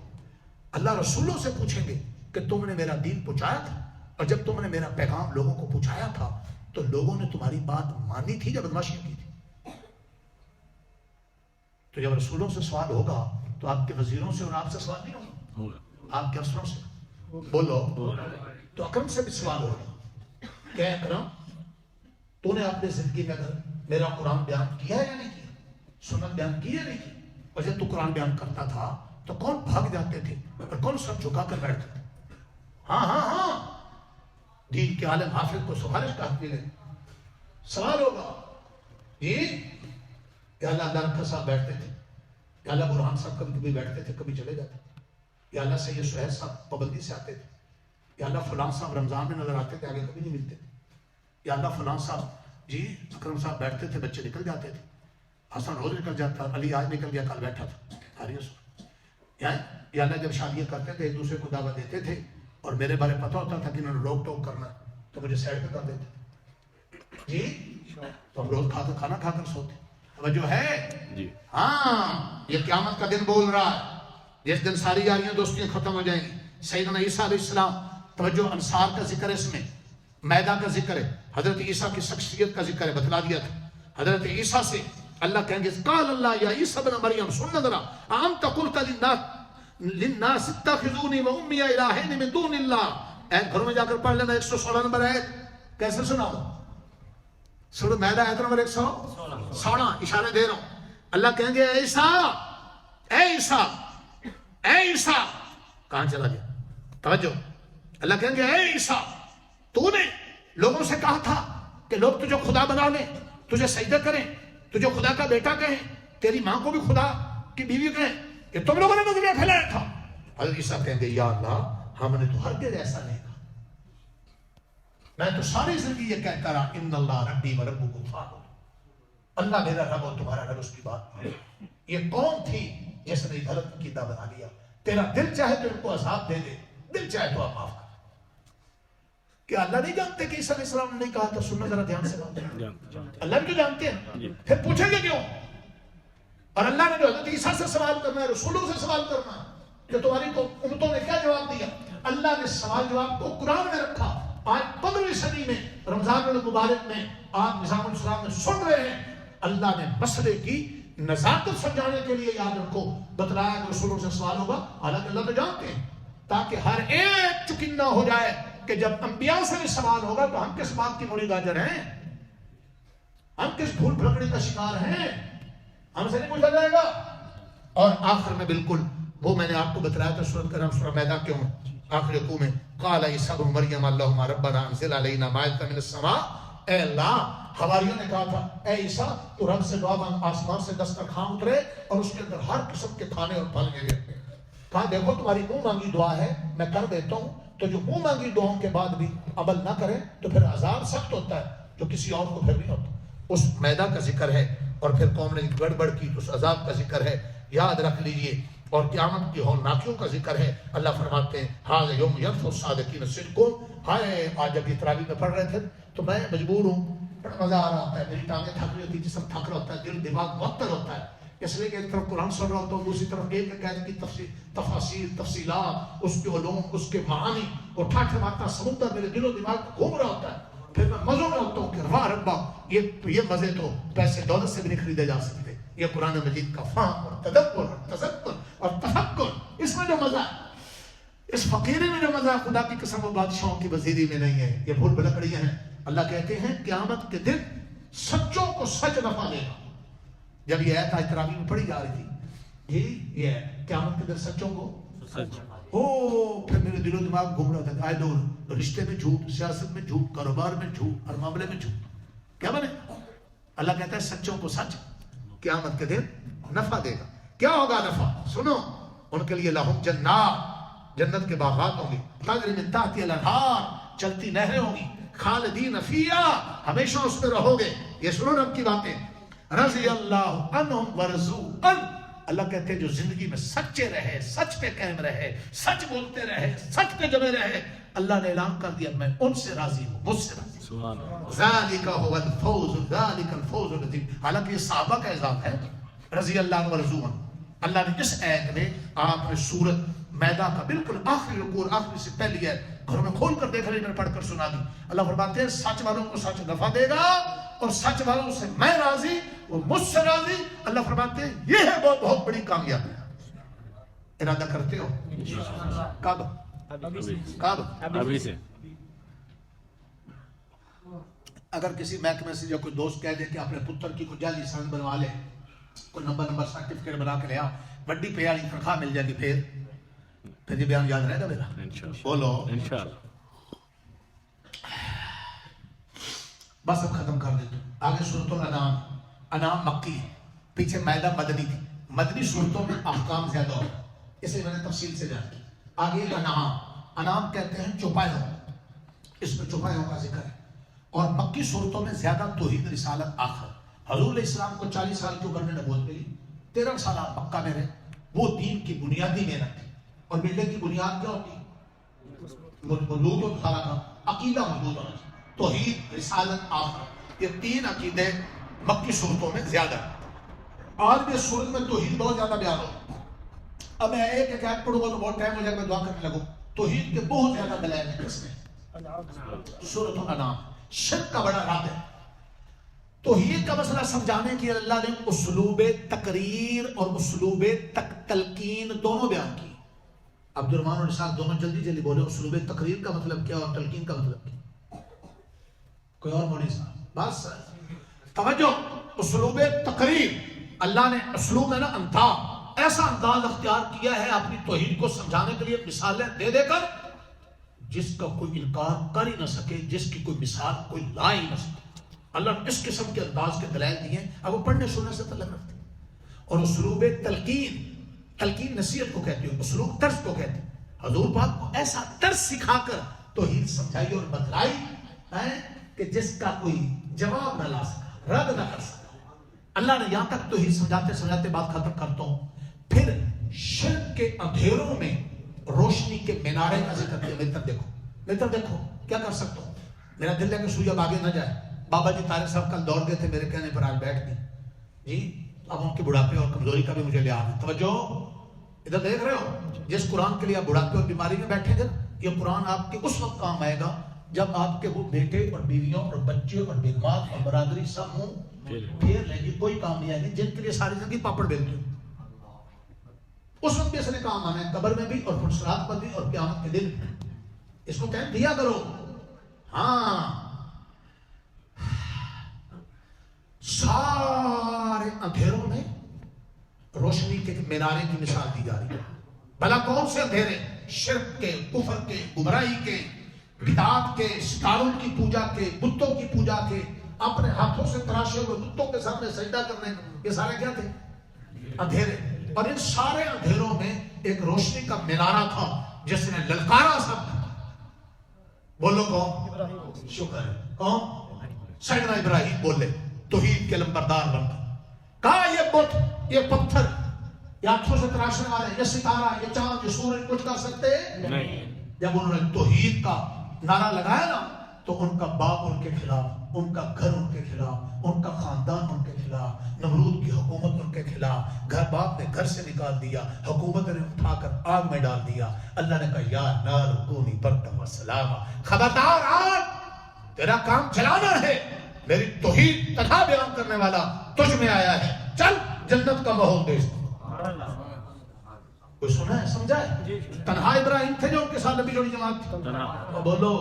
اللہ رسولوں سے پوچھیں گے کہ تم نے میرا دین پہنچایا تھا، اور جب تم نے میرا پیغام لوگوں کو پہنچایا تھا تو لوگوں نے تمہاری بات مانی تھی یا بدماشی کی تھی؟ تو جب رسولوں سے سوال ہوگا تو آپ کے وزیروں سے اور آپ سے سوال نہیں ہوگا، آپ کے افسروں سے، بولو، تو اکرم سے بھی سوال ہوگا کہ اکرم تو نے اپنے زندگی میں اگر میرا قرآن بیان کیا یا نہیں کیا، سنت بیان کی یا نہیں کی؟ اور جب تو قرآن بیان کرتا تھا تو کون بھاگ جاتے تھے اور کون سب جھکا کر بیٹھتے تھے؟ ہاں ہاں ہاں، دین کے عالم حافظ کو سفارش کا حق ملے، سوال ہوگا جی یا اللہ درخت صاحب بیٹھتے تھے، یا اللہ برہان صاحب کبھی کبھی بیٹھتے تھے کبھی چلے جاتے تھے، یا اللہ سید سہیل صاحب پابندی سے آتے تھے، یا اللہ فلان صاحب رمضان میں نظر آتے تھے آگے کبھی نہیں ملتے تھے، یا اللہ فلان صاحب جی اکرم صاحب بیٹھتے تھے بچے نکل جاتے تھے، حسن روز نکل جاتا، علی آج نکل گیا کل بیٹھا تھا، یا اللہ جب شادیاں کرتے تھے ایک دوسرے کو دعوت دیتے تھے اور میرے بارے پتہ ہوتا تھا کہ انہوں نے روک ٹوک کرنا تو مجھے سائڈ پہ کر دیتے جی، تو ہم روز کھانا کھا کر سوتے، توجہ ہے جی؟ ہاں، یہ قیامت کا دن بول رہا ہے جس دن ساری یاریاں دوستیاں ختم ہو جائیں گی۔ سیدنا عیسیٰ علیہ السلام، توجہ، انصار کا ذکر ہے اس میں، میدہ کا ذکر ہے، حضرت عیسیٰ کی شخصیت کا ذکر ہے، بتلا دیا تھا حضرت عیسیٰ سے اللہ کہیں گے قال اللہ یا عیسیٰ ابن مریم، سننا ذرا، انت قلت للناس اتخذونی و امی الہین من دون اللہ، ایک گھروں میں جا کر پڑھ لینا 116 نمبر ہے، کیسے سنا ہو؟ سورہ میدہ آیت نمبر 116، اشارے دے رہا ہوں، اللہ کہیں گے اے عیسیٰ، اے عیسیٰ، اے عیسیٰ، کہاں چلا گیا؟ توجہ، اللہ کہیں گے اے عیسیٰ، تو نے لوگوں سے کہا تھا کہ لوگ تجھے خدا بنا لیں، تجھے سجدہ کریں، تجھے خدا کا بیٹا کہیں، تیری ماں کو بھی خدا کی بیوی کہیں، کہ تم لوگوں نے نظریہ پھیلایا تھا۔ حضرت عیسیٰ کہیں گے یا اللہ ہم نے تو ہرگز ایسا نہیں کہا، میں تو ساری زندگی یہ کہتا رہا ان اللہ ربی و ربکم فاعبدوہ، اللہ میرا رب اور تمہارا رب، اس کی بات ہے۔ یہ کون تھی جس نے غلط عقیدہ بنا لیا؟ تیرا دل چاہے تو ان کو عذاب دے دے، دل چاہے تو آپ معاف کر۔ کیا اللہ نہیں جانتے کہ عیسیٰ علیہ السلام نے نہیں کہا تھا؟ سننا ذرا دھیان سے بات، اللہ بھی تو جانتے ہیں، پھر پوچھیں گے کیوں؟ اور اللہ نے جو حضرت عیسیٰ سے سوال کرنا ہے، رسولوں سے سوال کرنا ہے کہ تمہاری امتوں نے کیا جواب دیا؟ اللہ نے سوال جواب کو قرآن میں رکھا۔ آج 15ویں صدی میں رمضان المبارک میں آپ نظام الاسلام میں سن رہے ہیں، اللہ نے مسئلے کی نزاکت سمجھانے کے لیے یاد رکھو بتلایا کہ رسولوں سے سوال ہوگا، حالانکہ اللہ تو جانتے ہیں، تاکہ ہر ایک چکنہ ہو جائے کہ جب انبیاء سے بھی سوال ہوگا تو ہم کس بات کی موڑی گاجر ہیں، ہم کس بھول بھٹکڑی کا شکار ہیں، ہم سے نہیں پوچھا جائے گا۔ اور آخر میں بالکل وہ میں نے آپ کو بتلایا تھا سورۃ کا نام سورہ میدہ کیوں ہے، آخر رکوع میں قال عیسیٰ ابن مریم اللہم ربنا انزل علینا مائدۃ من السماء، اے اللہ، حواریوں نے کہا تھا اے عیسیٰ تو رب سے دعا مانگ آسمان سے دسترخوان اترے اور اس کے اندر ہر قسم کے کھانے اور پھل میوے رکھے۔ کہا دیکھو تمہاری منہ مانگی دعا ہے میں کر دیتا ہوں، تو جو منہ مانگی دعاؤں کے بعد بھی عمل نہ کرے تو پھر عذاب سخت ہوتا ہے جو کسی اور کو پھر نہیں ہوتا۔ اس میدہ کا ذکر ہے اور پھر قوم نے گڑبڑ کی تو اس عذاب کا ذکر ہے، یاد رکھ لیجئے۔ اور قیامت کی ہولناکیوں کا ذکر ہے، اللہ فرماتے ہیں ھذا یوم یرفع الصادقین صدقہم۔ ہائے آج جب یہ تراویح میں پڑھ رہے تھے تو میں مجبور ہوں، بڑا مزہ آ رہا ہوتا ہے، میری ٹانگیں تھک رہی ہوتی، جسم تھک رہا ہوتا ہے، دل دماغ معطل ہوتا ہے، اس لیے کہ ایک طرف قرآن سن رہا ہوتا ہوں، دوسری طرف ایک ایک آیت کی تفاصیر، تفصیلات، اس کے علوم، اس کے معانی، اور ٹھاٹھے مارتا سمندر میرے دل و دماغ میں گھوم رہا ہوتا ہے۔ پھر میں مزوں میں ہوتا ہوں کہ واہ ربا، یہ مزے تو پیسے دولت سے بھی نہیں خریدے جا سکتے۔ یہ قرآن مجید کا فہم اور تدبر اور تذکر اور تفکر، اس میں جو مزہ ہے، اس فقیری میں جو مزہ ہے، خدا کی قسم و بادشاہوں کی وزیری میں نہیں ہے۔ یہ بھول بھلکڑیاں ہیں۔ اللہ کہتے ہیں قیامت کے دن سچوں کو سچ نفع دے گا۔ جب یہ آیت آج تراویح میں پڑھی جا رہی تھی، یہ قیامت کے دن سچوں کو سچ، پھر میرے دل و دماغ گھوم رہا تھا، آئے دور رشتے میں جھوٹ، سیاست میں جھوٹ، کاروبار میں جھوٹ، ہر معاملے میں جھوٹ، کیا بنے؟ اللہ کہتا ہے سچوں کو سچ قیامت کے دن نفع دے گا۔ کیا ہوگا نفع؟ سنو، ان کے لیے لہم جنات، جنت کے باغات ہوں گے، تجری من تحتہا الانہار، چلتی نہریں ہوں گی، خالدین فیہا، ہمیشہ اس میں رہو گے۔ یہ سنو رب کی باتیں، رضی اللہ عنہم ورضوا عنہ، اللہ کہتے ہیں جو زندگی میں سچے رہے، سچ پہ قائم رہے، سچ بولتے رہے، سچ پہ جمے رہے، اللہ نے اعلان کر دیا میں ان سے راضی ہوں، مجھ سے راضی ہوں۔ ذالک هو الفوز، ذالک الفوز العظیم۔ حالانکہ یہ صحابہ کا اعزاز ہے، رضی اللہ عنہ ورضوا عنہ۔ اللہ نے اس آیت میں آپ نے سورۃ میدہ کا بالکل آخری رکوع، آخری سے پہلی ہے گھروں میں کھول کر دیکھ لینا، پڑھ کر سنا دی. اللہ فرماتے ہیں سچ والوں کو سچ نفع دے گا اور سچ والوں سے میں راضی، وہ مجھ سے راضی. اللہ فرماتے ہیں یہ ہے وہ بہت بڑی کامیابی. ارادہ کرتے ہو؟ کب؟ ابھی سے. اگر کسی محکمے سے یا کوئی دوست کہہ دے کہ اپنے پتر کی کوئی جعلی سند بنوا لے، کوئی نمبر سرٹیفکیٹ بنا کے لے آؤ، بڑی پیاری تنخواہ مل جائے گی، پھر یہ بیان یاد رہے گا میرا؟ بولو انشاءاللہ. بس اب ختم کر دیتا ہوں. آگے سورۃ انعام مکی ہے، پیچھے مائدہ مدنی تھی. مدنی صورتوں میں احکام زیادہ ہو، اس لیے میں نے تفصیل سے بیان کی. آگے انعام کہتے ہیں چوپائے ہو، اس میں چوپائے ہو کا ذکر ہے. اور مکی صورتوں میں زیادہ توحید رسالت آخر. حضور علیہ السلام کو 40 سال کی عمر میں نبوت ملی، 13 سال آپ مکہ میں رہے. وہ دین کی بنیادی محنت تھی. اور ملت کی بنیاد کیا ہوتی؟ مضبوط و سارا کا عقیدہ مضبوط ہونا چاہیے. توحید رسالت آخر، یہ 3 عقیدے مکی صورتوں میں زیادہ ہیں. آج بھی صورت میں توحید بہت زیادہ بیان ہوتا ہے. اب میں ایک آیت پڑھوں گا تو بہت ٹائم ہو جائے گا، دعا کرنے لگوں. توحید کے بہت زیادہ دلائل ہیں اس میں. سورۃ الانعام شرک کا بڑا رد ہے. توحید کا مسئلہ سمجھانے کے لیے اللہ نے اسلوب تقریر اور اسلوب تلقین دونوں بیان کی. عبد الرحمن اور اسحاق دونوں جلدی جلدی بولے. اسلوب تقریر کا مطلب کیا اور تلقین کا مطلب کیا؟ کوئی اور مولوی صاحب؟ بس توجہ. اسلوب تقریر، اللہ نے اسلوب ہے نا انداز، ایسا انداز اختیار کیا ہے اپنی توحید کو سمجھانے کے لیے مثالیں دے دے کر جس کا کوئی انکار کر ہی نہ سکے، جس کی کوئی مثال کوئی لا ہی نہ سکے. اللہ نے اس قسم کے انداز کے دلائل دیے ہیں. اب وہ پڑھنے سننے سے تعلق رکھتے ہیں. اور اسلوب تلقین نصیحت کو کہتے ہیں، اسلوب طرز کو کہتے ہیں. حضور پاک کو ایسا طرز سکھا کر توحید سمجھائی اور بتلائی ہے کہ جس کا کوئی جواب نہ لا سکا، رد نہ کر سکا. اللہ نے یہاں تک توحید سمجھاتے سمجھاتے بات ختم کرتا ہوں. پھر شرک کے اندھیروں میں روشنی کے مینارے کا ذکر کیا. میری طرف دیکھو کیا کر سکتا ہوں. میرا دل ہے کہ سوئی اب آگے نہ جائے. بابا جی طارق صاحب کل دوڑ گئے تھے، میرے کہنے پر آج بیٹھ گئے جی. اب ان کے بڑھاپے اور کمزوری کا بھی مجھے لحاظ ہے. توجہ ادھر دیکھ رہے ہو، جس قرآن کے لیے آپ بڑھاپے اور بیماری میں بیٹھے گے، یہ قرآن آپ کے اس وقت کام آئے گا جب آپ کے وہ بیٹے اور بیویوں اور بچے اور بیگمات اور برادری سب ہوں پھیر لیں گی. کوئی کام نہیں آئے گی جن کے لیے ساری زندگی پاپڑ بیلتے ہو. اس وقت بھی اس نے کام آنا ہے، قبر میں بھی اور فرصت پر بھی اور قیامت کے دن. اس کو ٹائم دیا کرو. ہاں سارے اندھیروں میں روشنی کے مینارے کی مثال دی جا رہی ہے. بھلا کون سے اندھیرے؟ شرک کے، کفر کے، گمراہی کے، بدعات کے، ستاروں کی پوجا کے، بتوں کی پوجا کے، اپنے ہاتھوں سے تراشے ہوئے بتوں کے سامنے سجدہ کرنے. یہ سارے کیا تھے؟ اندھیرے. اور ان سارے اندھیروں میں ایک روشنی کا مینارہ تھا جس نے للکارا سب. بولو کون؟ شکر ہے. کون؟ سیدنا ابراہیم بولے توحید کے لمبردار بن کر. کہا یہ بت، یہ پتھر، یہ آنکھوں سے تراشنے والے، یہ ستارہ، یہ چاند، یہ سورج کچھ کر سکتے نہیں. جب انہوں نے توحید کا نعرہ لگایا نا تو ان کا باپ ان کے خلاف، ان کا گھر ان کے خلاف، ان کا خاندان ان کے خلاف، نمرود کی حکومت ان کے خلاف. گھر باپ نے گھر سے نکال دیا، حکومت نے اٹھا کر آگ میں ڈال دیا. اللہ نے کہا یا نار کونی بردا و سلاما، خبردار آگ تیرا کام جلانا ہے. میری توحید تنہا بیان کرنے والا تجھ میں آیا ہے، چل جنت کا ماحول دے. کوئی سنا ہے سمجھا ہے؟ تنہا ابراہیم تھے جو ان کے ساتھ نبی جوڑی جماعت تھی. بولو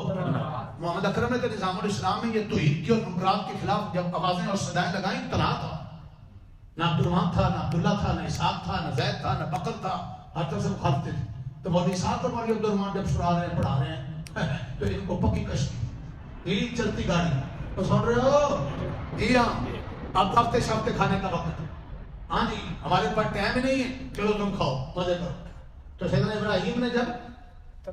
محمد اکرم نے نظام الاسلام میں یہ توحید کی اور منکرات کے خلاف جب آوازیں اور صدائیں لگائیں تنہا تھا. نہ عبد الرحمان تھا، نہ عبداللہ تھا، نہ اسحاق تھا، نہ زید تھا، نہ بکر تھا. ہر طرف سے مخالفتے تھے. تو مولوی اسحاق اور مولوی عبد الرحمان جب سنا رہے ہیں، پڑھا رہے ہیں تو ان کو پکی کشتی، یہ چلتی گاڑی. تو سن رہے ہو؟ جی ہاں. اب ہفتے شفتے کھانے کا وقت. ہاں جی ہمارے پاس ٹائم ہی نہیں ہے، چلو تم کھاؤ مزے کرو. تو سیدنا ابراہیم نے جب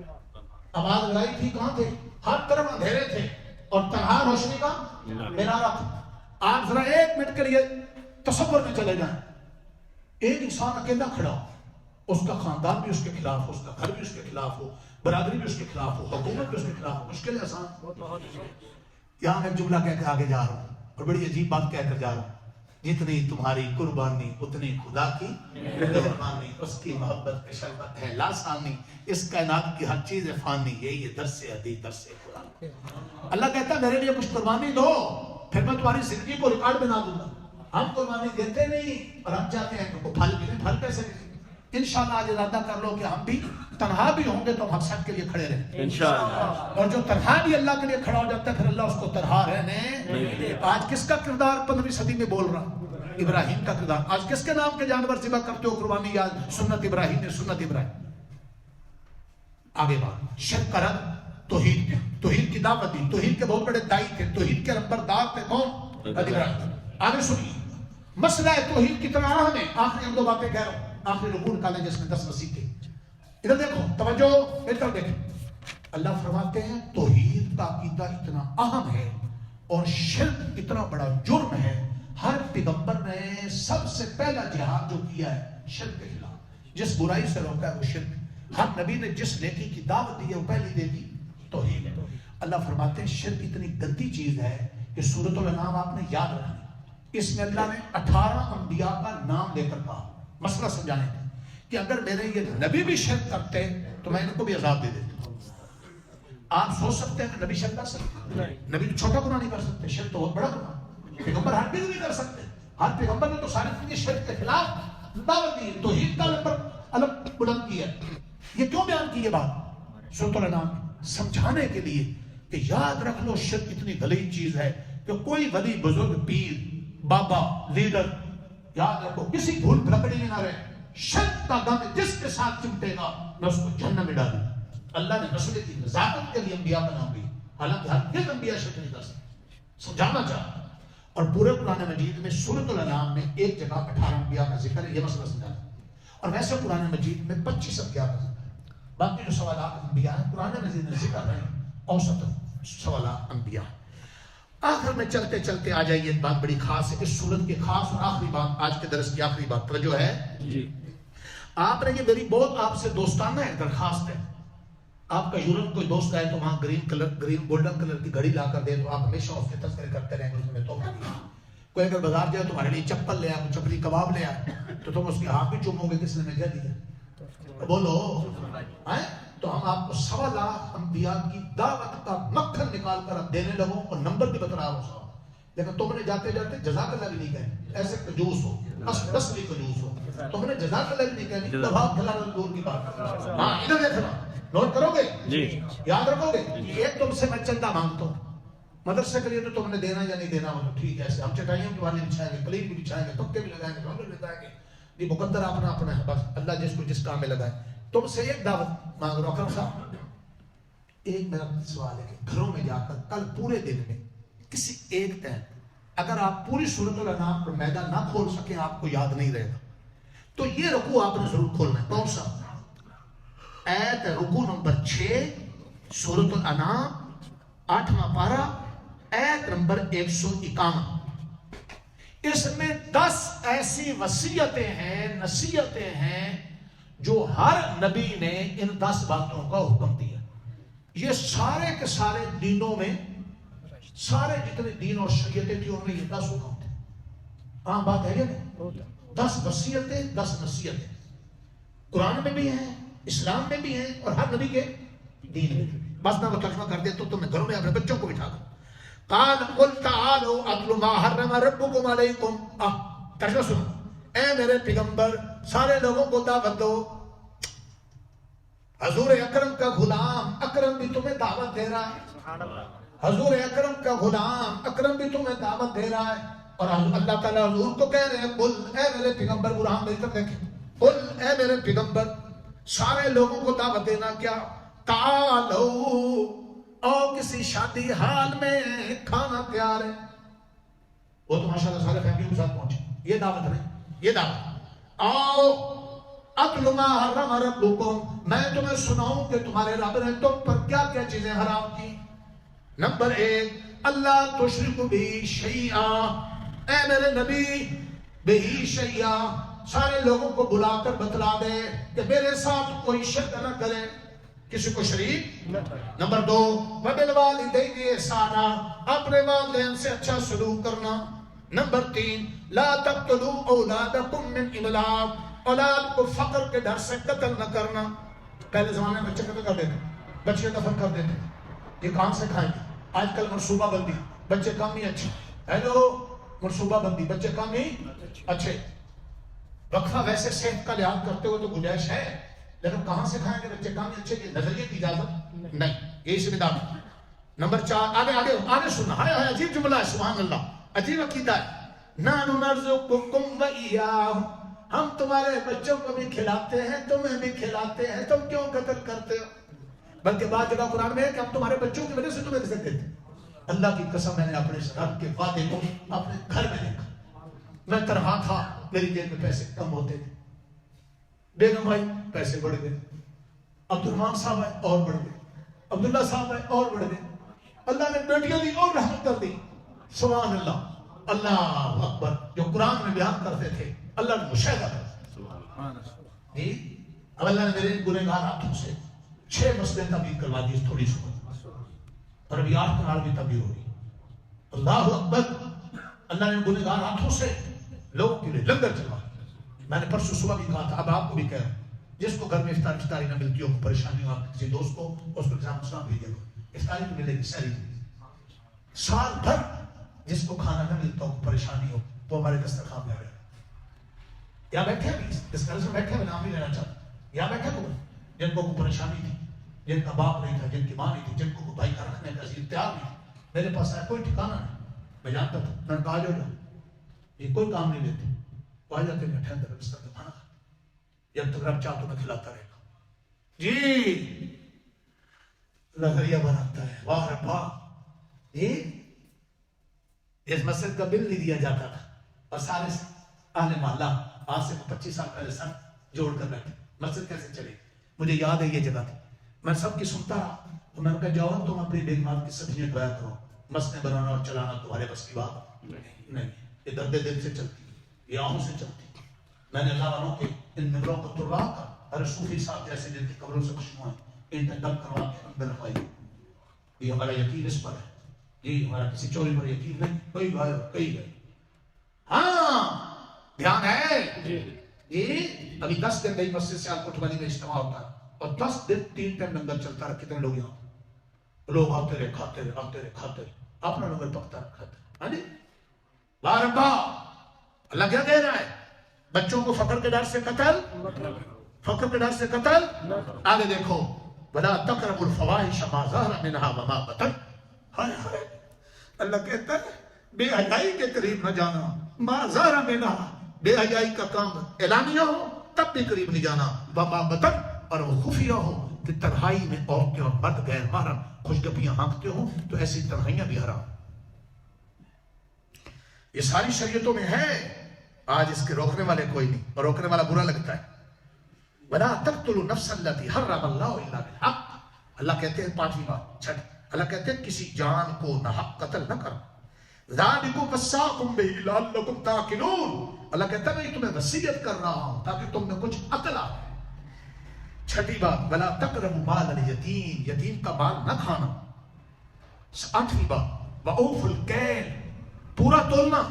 آواز لگائی تھی کہاں تھے؟ ہر طرف اندھیرے تھے اور تنہا روشنی کا مینارہ تھا. آپ ذرا 1 منٹ کے لیے تصور میں چلے جائیں. ایک انسان اکیلا کھڑا ہو، اس کا خاندان بھی اس کے خلاف ہو، اس کا گھر بھی اس کے خلاف ہو، برادری بھی اس کے خلاف ہو، حکومت بھی اس کے خلاف ہو. مشکل ہے آسان؟ یہاں میں جملہ کہہ کے آگے جا رہا ہوں اور بڑی عجیب بات کہہ کر جا رہا ہوں. جتنی تمہاری قربانی اتنی خدا کی مہربانی، اس کی محبت کی شربت ہے لاسانی، اس کائنات کی ہر چیز فانی، یہی درس حدیث درس قرآن۔ اللہ کہتا ہے میرے لیے کچھ قربانی دو، پھر میں تمہاری زندگی کو ریکارڈ بنا دوں گا۔ ہم قربانی دیتے نہیں اور ہم چاہتے ہیں کہ پھل ملے، پھل کیسے ملے؟ انشاءاللہ آج ارادہ کر لو کہ ہم بھی تنہا بھی ہوں گے تو ہم مقصد کے لیے کھڑے رہیں انشاءاللہ، اور جو تنہا بھی اللہ کے لیے کھڑا ہو جاتا ہے پھر اللہ اس کو تنہا رہنے۔ آج کس کا کردار 15ویں صدی میں بول رہا؟ ابراہیم کا کردار۔ آج کس کے نام کے جانور ذبح کرتے ہو قربانی؟ یاد سنت ابراہیم ہے، سنت ابراہیم۔ آگے بات، شرک کا رد، توحید کی دعوت دی، توحید کے بہت بڑے دائی تھے، توحید کے نمبردار تھے کون؟ ابراہیم۔ آگے سنیے، مسئلہ توحید کتنا اہم ہے۔ آخری ایک دو باتیں کہہ رہا ہوں، آخری رکوع نکالیں جس میں 10 وسیع تھے۔ ادھر دیکھو، توجہ ادھر دیکھیں، اللہ فرماتے ہیں توحید کا عقیدہ اتنا اہم ہے اور شرک اتنا بڑا جرم ہے، ہر پیغمبر نے سب سے پہلا جہاد جو کیا ہے شرک کے خلاف، جس برائی سے روکا ہے وہ شرک۔ ہر نبی نے جس نیکی کی دعوت دی ہے وہ پہلی نیکی توحید ہے۔ اللہ فرماتے ہیں شرک اتنی گندی چیز ہے کہ سورۃ الانعام آپ نے یاد رکھنا، اس میں اللہ نے 18 انبیاء کا نام لے کر کہا مسئلہ سمجھانے کا کہ اگر میرے یہ نبی بھی شرک کرتے تو میں ان کو بھی عذاب دے دیتا۔ آپ سوچ سکتے ہیں کہ نبی شرک کر سکتے؟ نبی تو چھوٹا گناہ نہیں کر سکتے، شرک تو بہت بڑا گناہ۔ پیغمبر ہر چیز نہیں کر سکتے، ہر پیغمبر نے تو سارے چیزیں شرک کے خلاف دعوت دی، توحید کا نمبر الگ بلند کیا۔ یہ کیوں بیان کی یہ بات؟ سورۃ الانعام سمجھانے کے لیے کہ یاد رکھ لو شرک اتنی غلیظ چیز ہے کہ کوئی ولی بزرگ پیر بابا لیڈر یاد رکھو کسی بھول بھلکڑی میں نہ رہے، شرک کا غم جس کے ساتھ چمٹے گا میں اس کو جہنم میں ڈالوں۔ اللہ نے رسول کی نزاکت کے لیے انبیاء کا نام بھی، حالانکہ ہر انبیاء شرک نہیں کر سکتے، سمجھانا چاہتا۔ اور پورے قرآن مجید میں سورۃ الانعام میں ایک جگہ 18 انبیاء کا ذکر ہے، یہ مسئلہ سمجھانا۔ اور ویسے قرآن مجید میں 25 انبیاء کا ذکر ہے، باقی جو سوالات انبیاء ہیں قرآن مجید میں ذکر ہے اوسط سوالات انبیاء۔ آخر میں چلتے چلتے آ جائیے، ایک بات بڑی خاص ہے اس سورت کی، خاص اور آخری بات، آج کے درس کی آخری بات توجہ ہے جی۔ آپ نے یہ میری بہت آپ سے دوستانہ ہے درخواست ہے، آپ کا یورپ کوئی دوست ہے تو وہاں گرین گولڈن کلر کی گھڑی لا کر دے تو آپ ہمیشہ اس کے تذکرے کرتے رہیں گے، اس میں تحفہ دیا۔ کوئی اگر بازار جائے تمہارے لیے چپل لے آئے، چپلی کباب لے آئے تو تم اس کے ہاتھ بھی چومو گے کس نے مجھے دیا؟ بولو تو ہم آپ کو 1.25 لاکھ انبیاء کی دعوت کا مکھن نکال کر دینے لگوں اور نمبر بھی بتا رہا ہوں، لیکن تم نے جاتے جاتے جزاک اللہ بھی نہیں کہنے، ایسے کنجوس ہو، اصلی کنجوس ہو، تم نے جزاک اللہ بھی نہیں کہنی، دباؤ کھلانا دور کی بات۔ ہاں ادھر دیکھنا، نوٹ کرو گے جی، یاد رکھو گے۔ ایک تم سے میں چندہ مانگتا ہوں، مدرسے کے لیے تو تم نے دینا یا نہیں دینا وہ ٹھیک ہے، ہم چٹائیاں تمہارے بچھائیں گے، پلیٹ بھی بچھائیں گے، پکے بھی لگائیں گے، ہم بھی لگائیں گے، یہ مقدر اپنا اپنا ہے، بس اللہ جس کو جس کام میں لگائے۔ تم سے ایک دعوت مانگ رہا ہوں اکرم صاحب، ایک میرا سوال ہے کہ گھروں میں جا کر کل پورے دن میں کسی ایک ٹائم اگر آپ پوری سورۃ الانعام پر میدان نہ کھول سکیں، آپ کو یاد نہیں رہے گا، تو یہ رکوع آپ نے ضرور کھولنا ہے۔ کون سا آیت؟ رکوع نمبر 6 سورۃ الانعام 8واں پارہ آیت نمبر 151۔ اس میں 10 ایسی وصیتیں ہیں، نصیحتیں ہیں جو ہر نبی نے ان 10 باتوں کا حکم دیا۔ یہ سارے کے سارے دینوں میں، سارے جتنے دین اور شریعتیں تھی ان میں یہ 10 حکم تھے۔ عام بات ہے یہ نہیں، 10 وصیتیں 10 نصیحتیں قرآن میں بھی ہیں، اسلام میں بھی ہیں اور ہر نبی کے دین میں بھی۔ بس میں وہ ترجمہ کر دیتا ہوں، تم نے گھروں میں اپنے بچوں کو بٹھا کر قال قل تعالوا اتل ما حرم ربكم علیکم۔ ترجمہ سنو، اے میرے پیغمبر سارے لوگوں کو دعوت دو، حضور اکرم کا غلام اکرم بھی تمہیں دعوت دے رہا ہے، حضور اکرم کا غلام اکرم بھی تمہیں دعوت دے رہا ہے، اور اللہ تعالیٰ حضور کو کہہ رہے ہیں قل، اے میرے پیغمبر، قرآن میں طرف دیکھیں، قل اے میرے پیغمبر سارے لوگوں کو دعوت دینا کیا؟ تعالو، اور کسی شادی حال میں کھانا تیار ہے، وہ تو ماشاءاللہ سارے فیملی کے ساتھ پہنچے، یہ دعوت ہے، یہ دعوت۔ آؤ اتل ما حرم ربکم، میں تمہیں سناؤں کہ تمہارے رب نے تم پر کیا کیا چیزیں حرام کی۔ نمبر 1 اللہ تشرک بھی شیئا، اے میرے نبی بہی شیئا، سارے لوگوں کو بلا کر بتلا دے کہ میرے ساتھ کوئی شرک نہ کرے، کسی کو شریک۔ نمبر 2 وبالوالدین احسانا، اپنے والدین سے اچھا سلوک کرنا۔ نمبر 3 لا تقتلوا اولادکم من املاق، اولاد کو فقر کے ڈر سے قتل نہ کرنا. پہلے زمانے میں بچے قتل کر دیتے، بچے دفن کر دیتے. یہ کہاں سے کھائیں گے؟ آج کل منصوبہ بندی، بچے کم ہی اچھے. ہیلو، منصوبہ بندی، بچے کم ہی اچھے. وقفہ ویسے صحت کا لحاظ کرتے ہوئے تو گنجائش ہے، لیکن کہاں سے کھائیں گے بچے کم ہی اچھے؟ کی نظریے کی اجازت نہیں. یہ اس میں داخل. نمبر 4 آگے سننا. ہائے ہائے عجیب جملہ ہے، سبحان اللہ، عجیب عقیدہ ہے. نحن نرزقکم وإیاہم، ہم تمہارے بچوں کو بھی کھلاتے ہیں، تمہیں بھی کھلاتے ہیں، تم کیوں قتل کرتے ہو؟ بلکہ بعض جگہ قرآن میں ہے کہ ہم تمہارے بچوں کی وجہ سے تمہیں رزق دیتے ہیں. اللہ کی قسم، میں نے اپنے رب کے وعدے کو اپنے گھر میں دیکھا. میں تنہا تھا، میری جیب میں پیسے کم ہوتے تھے. بیگم بھائی پیسے بڑھ گئے، عبد الرحمان صاحب ہے اور بڑھ گئے، عبداللہ صاحب ہے اور بڑھ گئے. اللہ نے بیٹیاں دی اور رحمت کر دی. سبحان اللہ، اللہ اکبر. جو قرآن میں بیان کرتے تھے اللہ نے مشاہدہ کر دی. اب اللہ نے میرے گنہگار ہاتھوں سے 6 مسجدیں تعمیر کروا دی تھوڑی سی، اور ابھی 8 کنال بھی تعمیر ہو رہی. اللہ اکبر. اللہ نے گنہگار ہاتھوں سے لوگوں کے لیے لنگر چلوا. میں نے پرسوں صبح بھی کہا تھا، اب آپ کو بھی کہہ رہا ہوں، جس کو گھر میں افطاری نہ ملتی ہو، پریشانی ہو، کسی دوست کو اس کو ایگزام اسلام بھیجے گا، افطاری تو ملے گی، سہری. سال بھر جس کو کھانا نہ ملتا ہو، پریشانی ہو، وہ ہمارے دسترخوان میں آئے. یہاں بیٹھے بھی اس گھر سے بیٹھے ہوئے، نام نہیں لینا چاہتا، یہاں بیٹھے ہوئے جن کو کوئی پریشانی تھی، جن کا باپ نہیں تھا، جن کی ماں نہیں تھی، جن کو کوئی بھائی کا رکھنے کا اختیار نہیں. میرے پاس آیا، کوئی ٹھکانا نہیں. میں جانتا تھا، میں نے کہا جو یہ کوئی کام نہیں لیتے، وہ آ جاتے ہیں ٹھہر کر بستر پہ کھانا کھا، جب تک رب چاہ تو میں کھلاتا رہے گا. جی نظریہ بناتا ہے. واہ ربا، اس مسجد کا بل نہیں دیا جاتا تھا، اور سارے اہل محلہ آج سے 25 سال پہلے سب جوڑ کر بیٹھے، مسجد کیسے چلے. مجھے یاد ہے یہ جگہ تھی، میں سب کی سنتا رہا. تو میں نے کہا جاؤ تم اپنی بیگمات کی سبزیاں دعا کرو، مسجدیں بنانا اور چلانا تمہارے بس کی بات نہیں. یہ درد دل سے چلتی، یہ آنکھوں سے چلتی. میں نے اللہ والوں کے ان ممبروں کو تروا کر، ہر صوفی صاحب جیسے جن کی قبروں سے خوشبو ہیں، ان تک دم کروا کے اندر رکھوائی. یہ ہمارا یقین اس پر ہے، یہ ہمارا کسی چوری پر یقین نہیں. کوئی گائے کئی گئے. ہاں دھیان ہے. یہ ابھی 10 دن نئی مسجد سے آل کوٹھ والی میں اجتماع ہوتا ہے، اور 10 دن 3 ٹائم لنگر چلتا ہے. کتنے لوگ یہاں لوگ آتے رہے، کھاتے رہے، آتے رہے، کھاتے رہے. اپنا لنگر پکتا رہا، کھاتے رہے. ہاں جی باربا. اللہ کیا کہہ رہا ہے؟ بچوں کو فقر کے ڈر سے قتل، فقر کے ڈر سے قتل. آگے دیکھو، وَلَا تَقْرَبُوا الْفَوَاحِشَ مَا ظَهَرَ مِنْهَا وَمَا بَطَنَ. ہائے ہائے، اللہ کہتا ہے بے حیائی کے قریب نہ جانا. مَا ظَهَرَ مِنْهَا، بے حیائی کا کام اعلانیہ ہو تب بھی قریب نہیں جانا. وَمَا بَطَنَ، اور وہ خفیہ ہو کہ تنہائی میں عورتیں اور مرد غیر محرم خوشگپیاں ہانکتے ہوں، تو ایسی تنہائیاں بھی حرام. یہ ساری شریعتوں میں ہے. آج اس کے روکنے والے کوئی نہیں، اور روکنے والا برا لگتا ہے. وَلَا تَقْتُلُوا نَفْسَ الَّتِي حَرَّمَ اللَّهُ إِلَّا بِالْحَقِّ. اللہ کہتے ہیں 5ویں بات چھٹ، اللہ کہتے ہیں کسی جان کو ناحق قتل نہ کرو. ذَلِكُمْ وَصَّاكُمْ بِهِ لَعَلَّكُمْ تَعْقِلُونَ. اللہ کہتا ہے میں تمہیں وصیت کر رہا ہوں تاکہ تم میں کچھ عقل آئے. 6ٹھی بات، وَلَا تَقْرَبُوا مَالَ الْيَتِيمِ، یتیم کا مال نہ کھانا. 8ویں بات، وَأَوْفُوا الْكَيْلَ، پورا تولنا،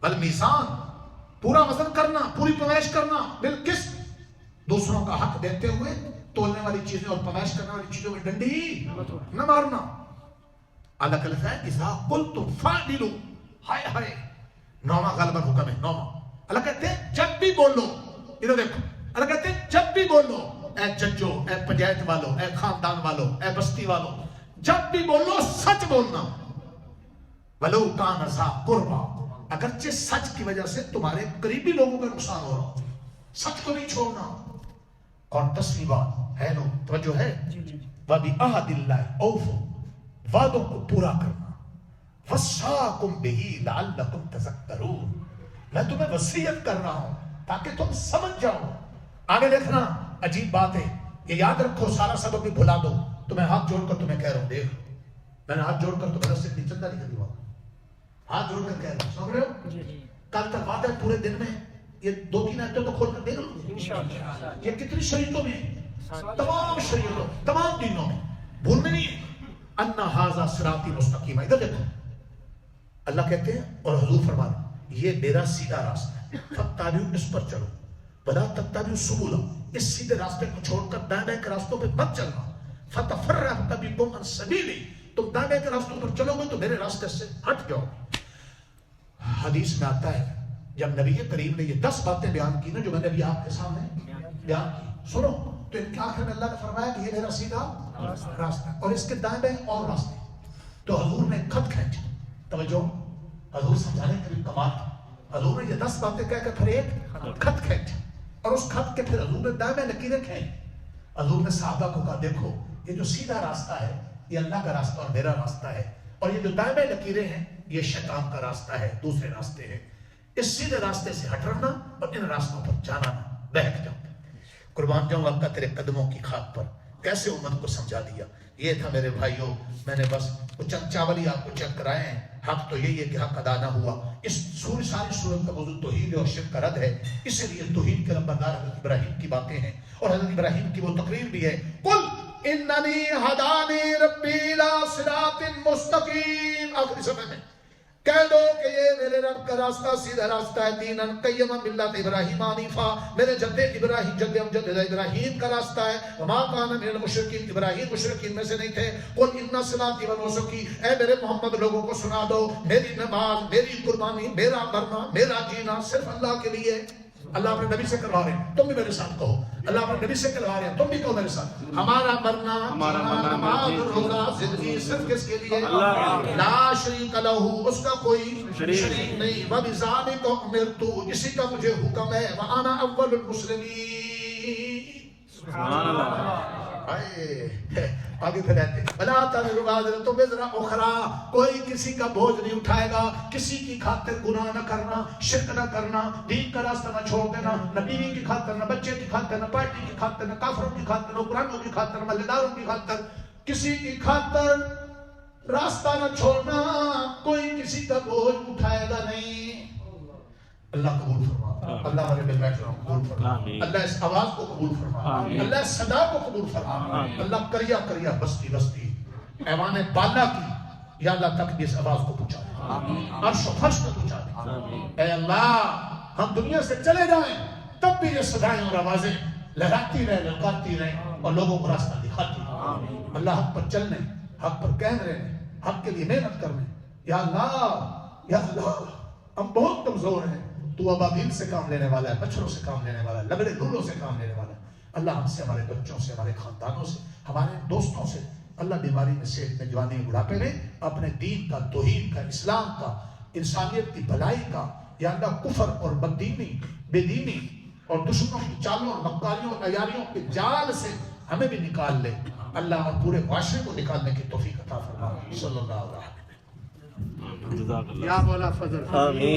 والمیزان، پورا وزن کرنا، پوری پیمائش کرنا، بالقسط. دوسروں کا حق دیتے ہوئے تولنے والی چیزیں اور پیمائش کرنے والی چیزوں میں ڈنڈی نہ مارنا. اللہ کا لفظ ہے اذا قلتم فاعدلوا. ہائے ہائے، 9واں غالباً حکم ہے، 9واں. اللہ کہتے ہیں جب بھی بولو، ادھر دیکھو، اللہ کہتے ہیں جب بھی بولو، اے ججو، اے پنچایت والو، اے خاندان والو، اے بستی والو، جب بھی بولو سچ بولنا. ولو کان ذا قربا، اگرچہ سچ کی وجہ سے تمہارے قریبی لوگوں کا نقصان ہو رہا، سچ کو نہیں چھوڑنا. اور 10ویں بات ہے، لو توجہ ہے، وَبِعَهْدِ اللَّهِ أَوْفُوا، وعدوں کو پورا کرنا. وَصَّاكُمْ بِهِ لَعَلَّكُمْ تَذَكَّرُونَ، میں تمہیں وصیت کر رہا ہوں تاکہ تم سمجھ جاؤ. آگے دیکھنا، عجیب بات ہے، یہ یاد رکھو، سارا سبق بھی بھلا دو. تو میں ہاتھ جوڑ کر تمہیں کہہ رہا ہوں، دیکھ میں نے ہاتھ جوڑ کر تمہیں رسک نہیں چندہ نہیں کر دیا، ہاتھ جوڑ کر کہہ رہا ہوں، سمجھ رہے ہو؟ کل تک وعدہ ہے پورے دن میں یہ 2-3 آیتوں تو کھول کر دیکھ لو. یہ کتنی شریعتوں میں، تمام شریعتوں، تمام دینوں میں، بھول میں نہیں ہے. اَنَّ هَذَا صِرَاطِي مُسْتَقِيمًا. ادھر دیکھو، اللہ کہتے ہیں اور حضور فرماتے یہ میرا سیدھا راستہ ہے، فاتبعوا اس پر چلو، ولا تتبعوا السبل اس سیدھے راستے کو چھوڑ کر دائیں بائیں کے راستوں پہ مت چلنا، فتفرق بکم عن سبیلی تم دائیں بائیں کے راستوں پر چلو گے تو میرے راستے سے ہٹ جاؤ گے۔ حدیث میں آتا ہے جب نبی کریم نے یہ 10 باتیں بیان کی نا جو میں نے ابھی آپ کے سامنے بیان کی، سنو، تو ان کے آخر میں اللہ نے فرمایا کہ یہ میرا سیدھا راستہ ہے اور اس کے دائیں بائیں اور راستے۔ تو حضور نے خط کھینچا، توجہ، حضور سمجھانے کا بھی کمال تھا، حضور نے یہ 10 باتیں کہہ کے پھر ایک خط کھینچا اور اس خط کے پھر حضور نے دائیں بائیں لکیریں کھینچ۔ حضور نے صحابہ کو کہا دیکھو یہ جو سیدھا راستہ ہے یہ اللہ کا راستہ اور میرا راستہ ہے، اور یہ جو دائیں بائیں لکیریں ہیں یہ شیطان کا راستہ ہے، دوسرے راستے ہیں، اس سیدھے راستے سے ہٹ رہنا اور ان راستوں پر جانا نہ، بہک جاؤ۔ قربان جاؤں آقا تیرے قدموں کی خاک پر، کیسے امت کو سمجھا دیا۔ یہ تھا میرے بھائیوں، میں نے بس کچھ چند چاول ہی آپ کو چیک کرائے ہیں، حق تو یہی ہے کہ حق ادا نہ ہوا۔ اس ساری صورت کا موضوع توحید اور شرک کا رد ہے، اس لیے توحید کے نمبردار حضرت ابراہیم کی باتیں ہیں، اور حضرت ابراہیم کی وہ تقریر بھی ہے، قل اننی ہدانی ربی الی صراط مستقیم، آخری صفحے میں کہہ دو کہ یہ میرے رب کا راستہ سیدھا راستہ ہے، دینا قیما ملت ابراہیم حنیفا، میرے جد ابراہیم جد امجد ابراہیم کا راستہ ہے، وما کان من المشرکین، ابراہیم مشرکین میں سے نہیں تھے۔ قل ان صلاتی و نسکی، اے میرے محمد لوگوں کو سنا دو میری نماز، میری قربانی، میرا مرنا، میرا جینا صرف اللہ کے لیے۔ اللہ اپنے نبی سے کروا رہے ہیں، تم بھی میرے ساتھ کہو، اللہ اپنے نبی سے کروا رہے ہیں، تم بھی کہو میرے ساتھ، ہمارا مرنا، نماز، روزہ، زندگی صرف کس کے لیے؟ لا شریک لہ، اس کا کوئی شریک نہیں، وَبِذَلِكَ أُمِرْتُ، اسی کا مجھے حکم ہے، وَأَنَا أَوَّلُ الْمُسْلِمِينَ۔ سبحان اللہ۔ آگے پھر رہتے بلا تَذِرُ وَازِرَةٌ وِزْرَ أُخْرَىٰ، کوئی کسی کا بوجھ نہیں اٹھائے گا، کسی کی خاطر گناہ نہ کرنا، شرک نہ کرنا، دین کا راستہ نہ چھوڑ دینا، نہ بیوی کی خاطر، نہ بچے کی خاطر، نہ پارٹی کی خاطر، نہ کافروں کی خاطر، نہ قرآنوں کی خاطر، نہ ملداروں کی خاطر، کسی کی خاطر راستہ نہ چھوڑنا، کوئی کسی کا بوجھ اٹھائے گا نہیں۔ اللہ قبول فرما، اللہ ہمارے مل بیٹھ رہا ہوں قبول فرما، اللہ اس آواز کو قبول فرما، اللہ اس صدا کو قبول فرما، اللہ کریا کریا بستی بستی ایوان بالا کی یا اللہ تک بھی اس آواز کو پہنچا دے، عرش و فرش کو پہنچا دے۔ اے اللہ ہم دنیا سے چلے جائیں تب بھی یہ صدائیں اور آوازیں لہراتی رہیں، للکارتی رہیں اور لوگوں کو راستہ دکھاتی رہیں۔ اللہ حق پر چلنے، حق پر کہہ رہے، حق کے لیے محنت کرنے۔ یا اللہ ہم بہت کمزور ہیں، تو ابابیل سے کام لینے والا ہے، مچھروں سے کام لینے والا ہے، لبڑے لولوں سے کام لینے والا ہے۔ اللہ ہم سے، ہمارے بچوں سے، ہمارے خاندانوں سے، ہمارے دوستوں سے، اللہ بیماری میں، صحت میں، جوانی میں، بڑھاپے میں اپنے دین کا، توحید کا، اسلام کا، انسانیت کی بھلائی کا، یا اللہ کفر اور بددینی، بے دینی اور دشمنوں کی چالوں اور مکاریوں اور عیاریوں کے جال سے ہمیں بھی نکال لے اللہ، اور پورے معاشرے کو نکالنے کی توفیق عطا فرما۔ صلی اللہ علیہ وسلم۔ یا مولا فضل۔ آمین۔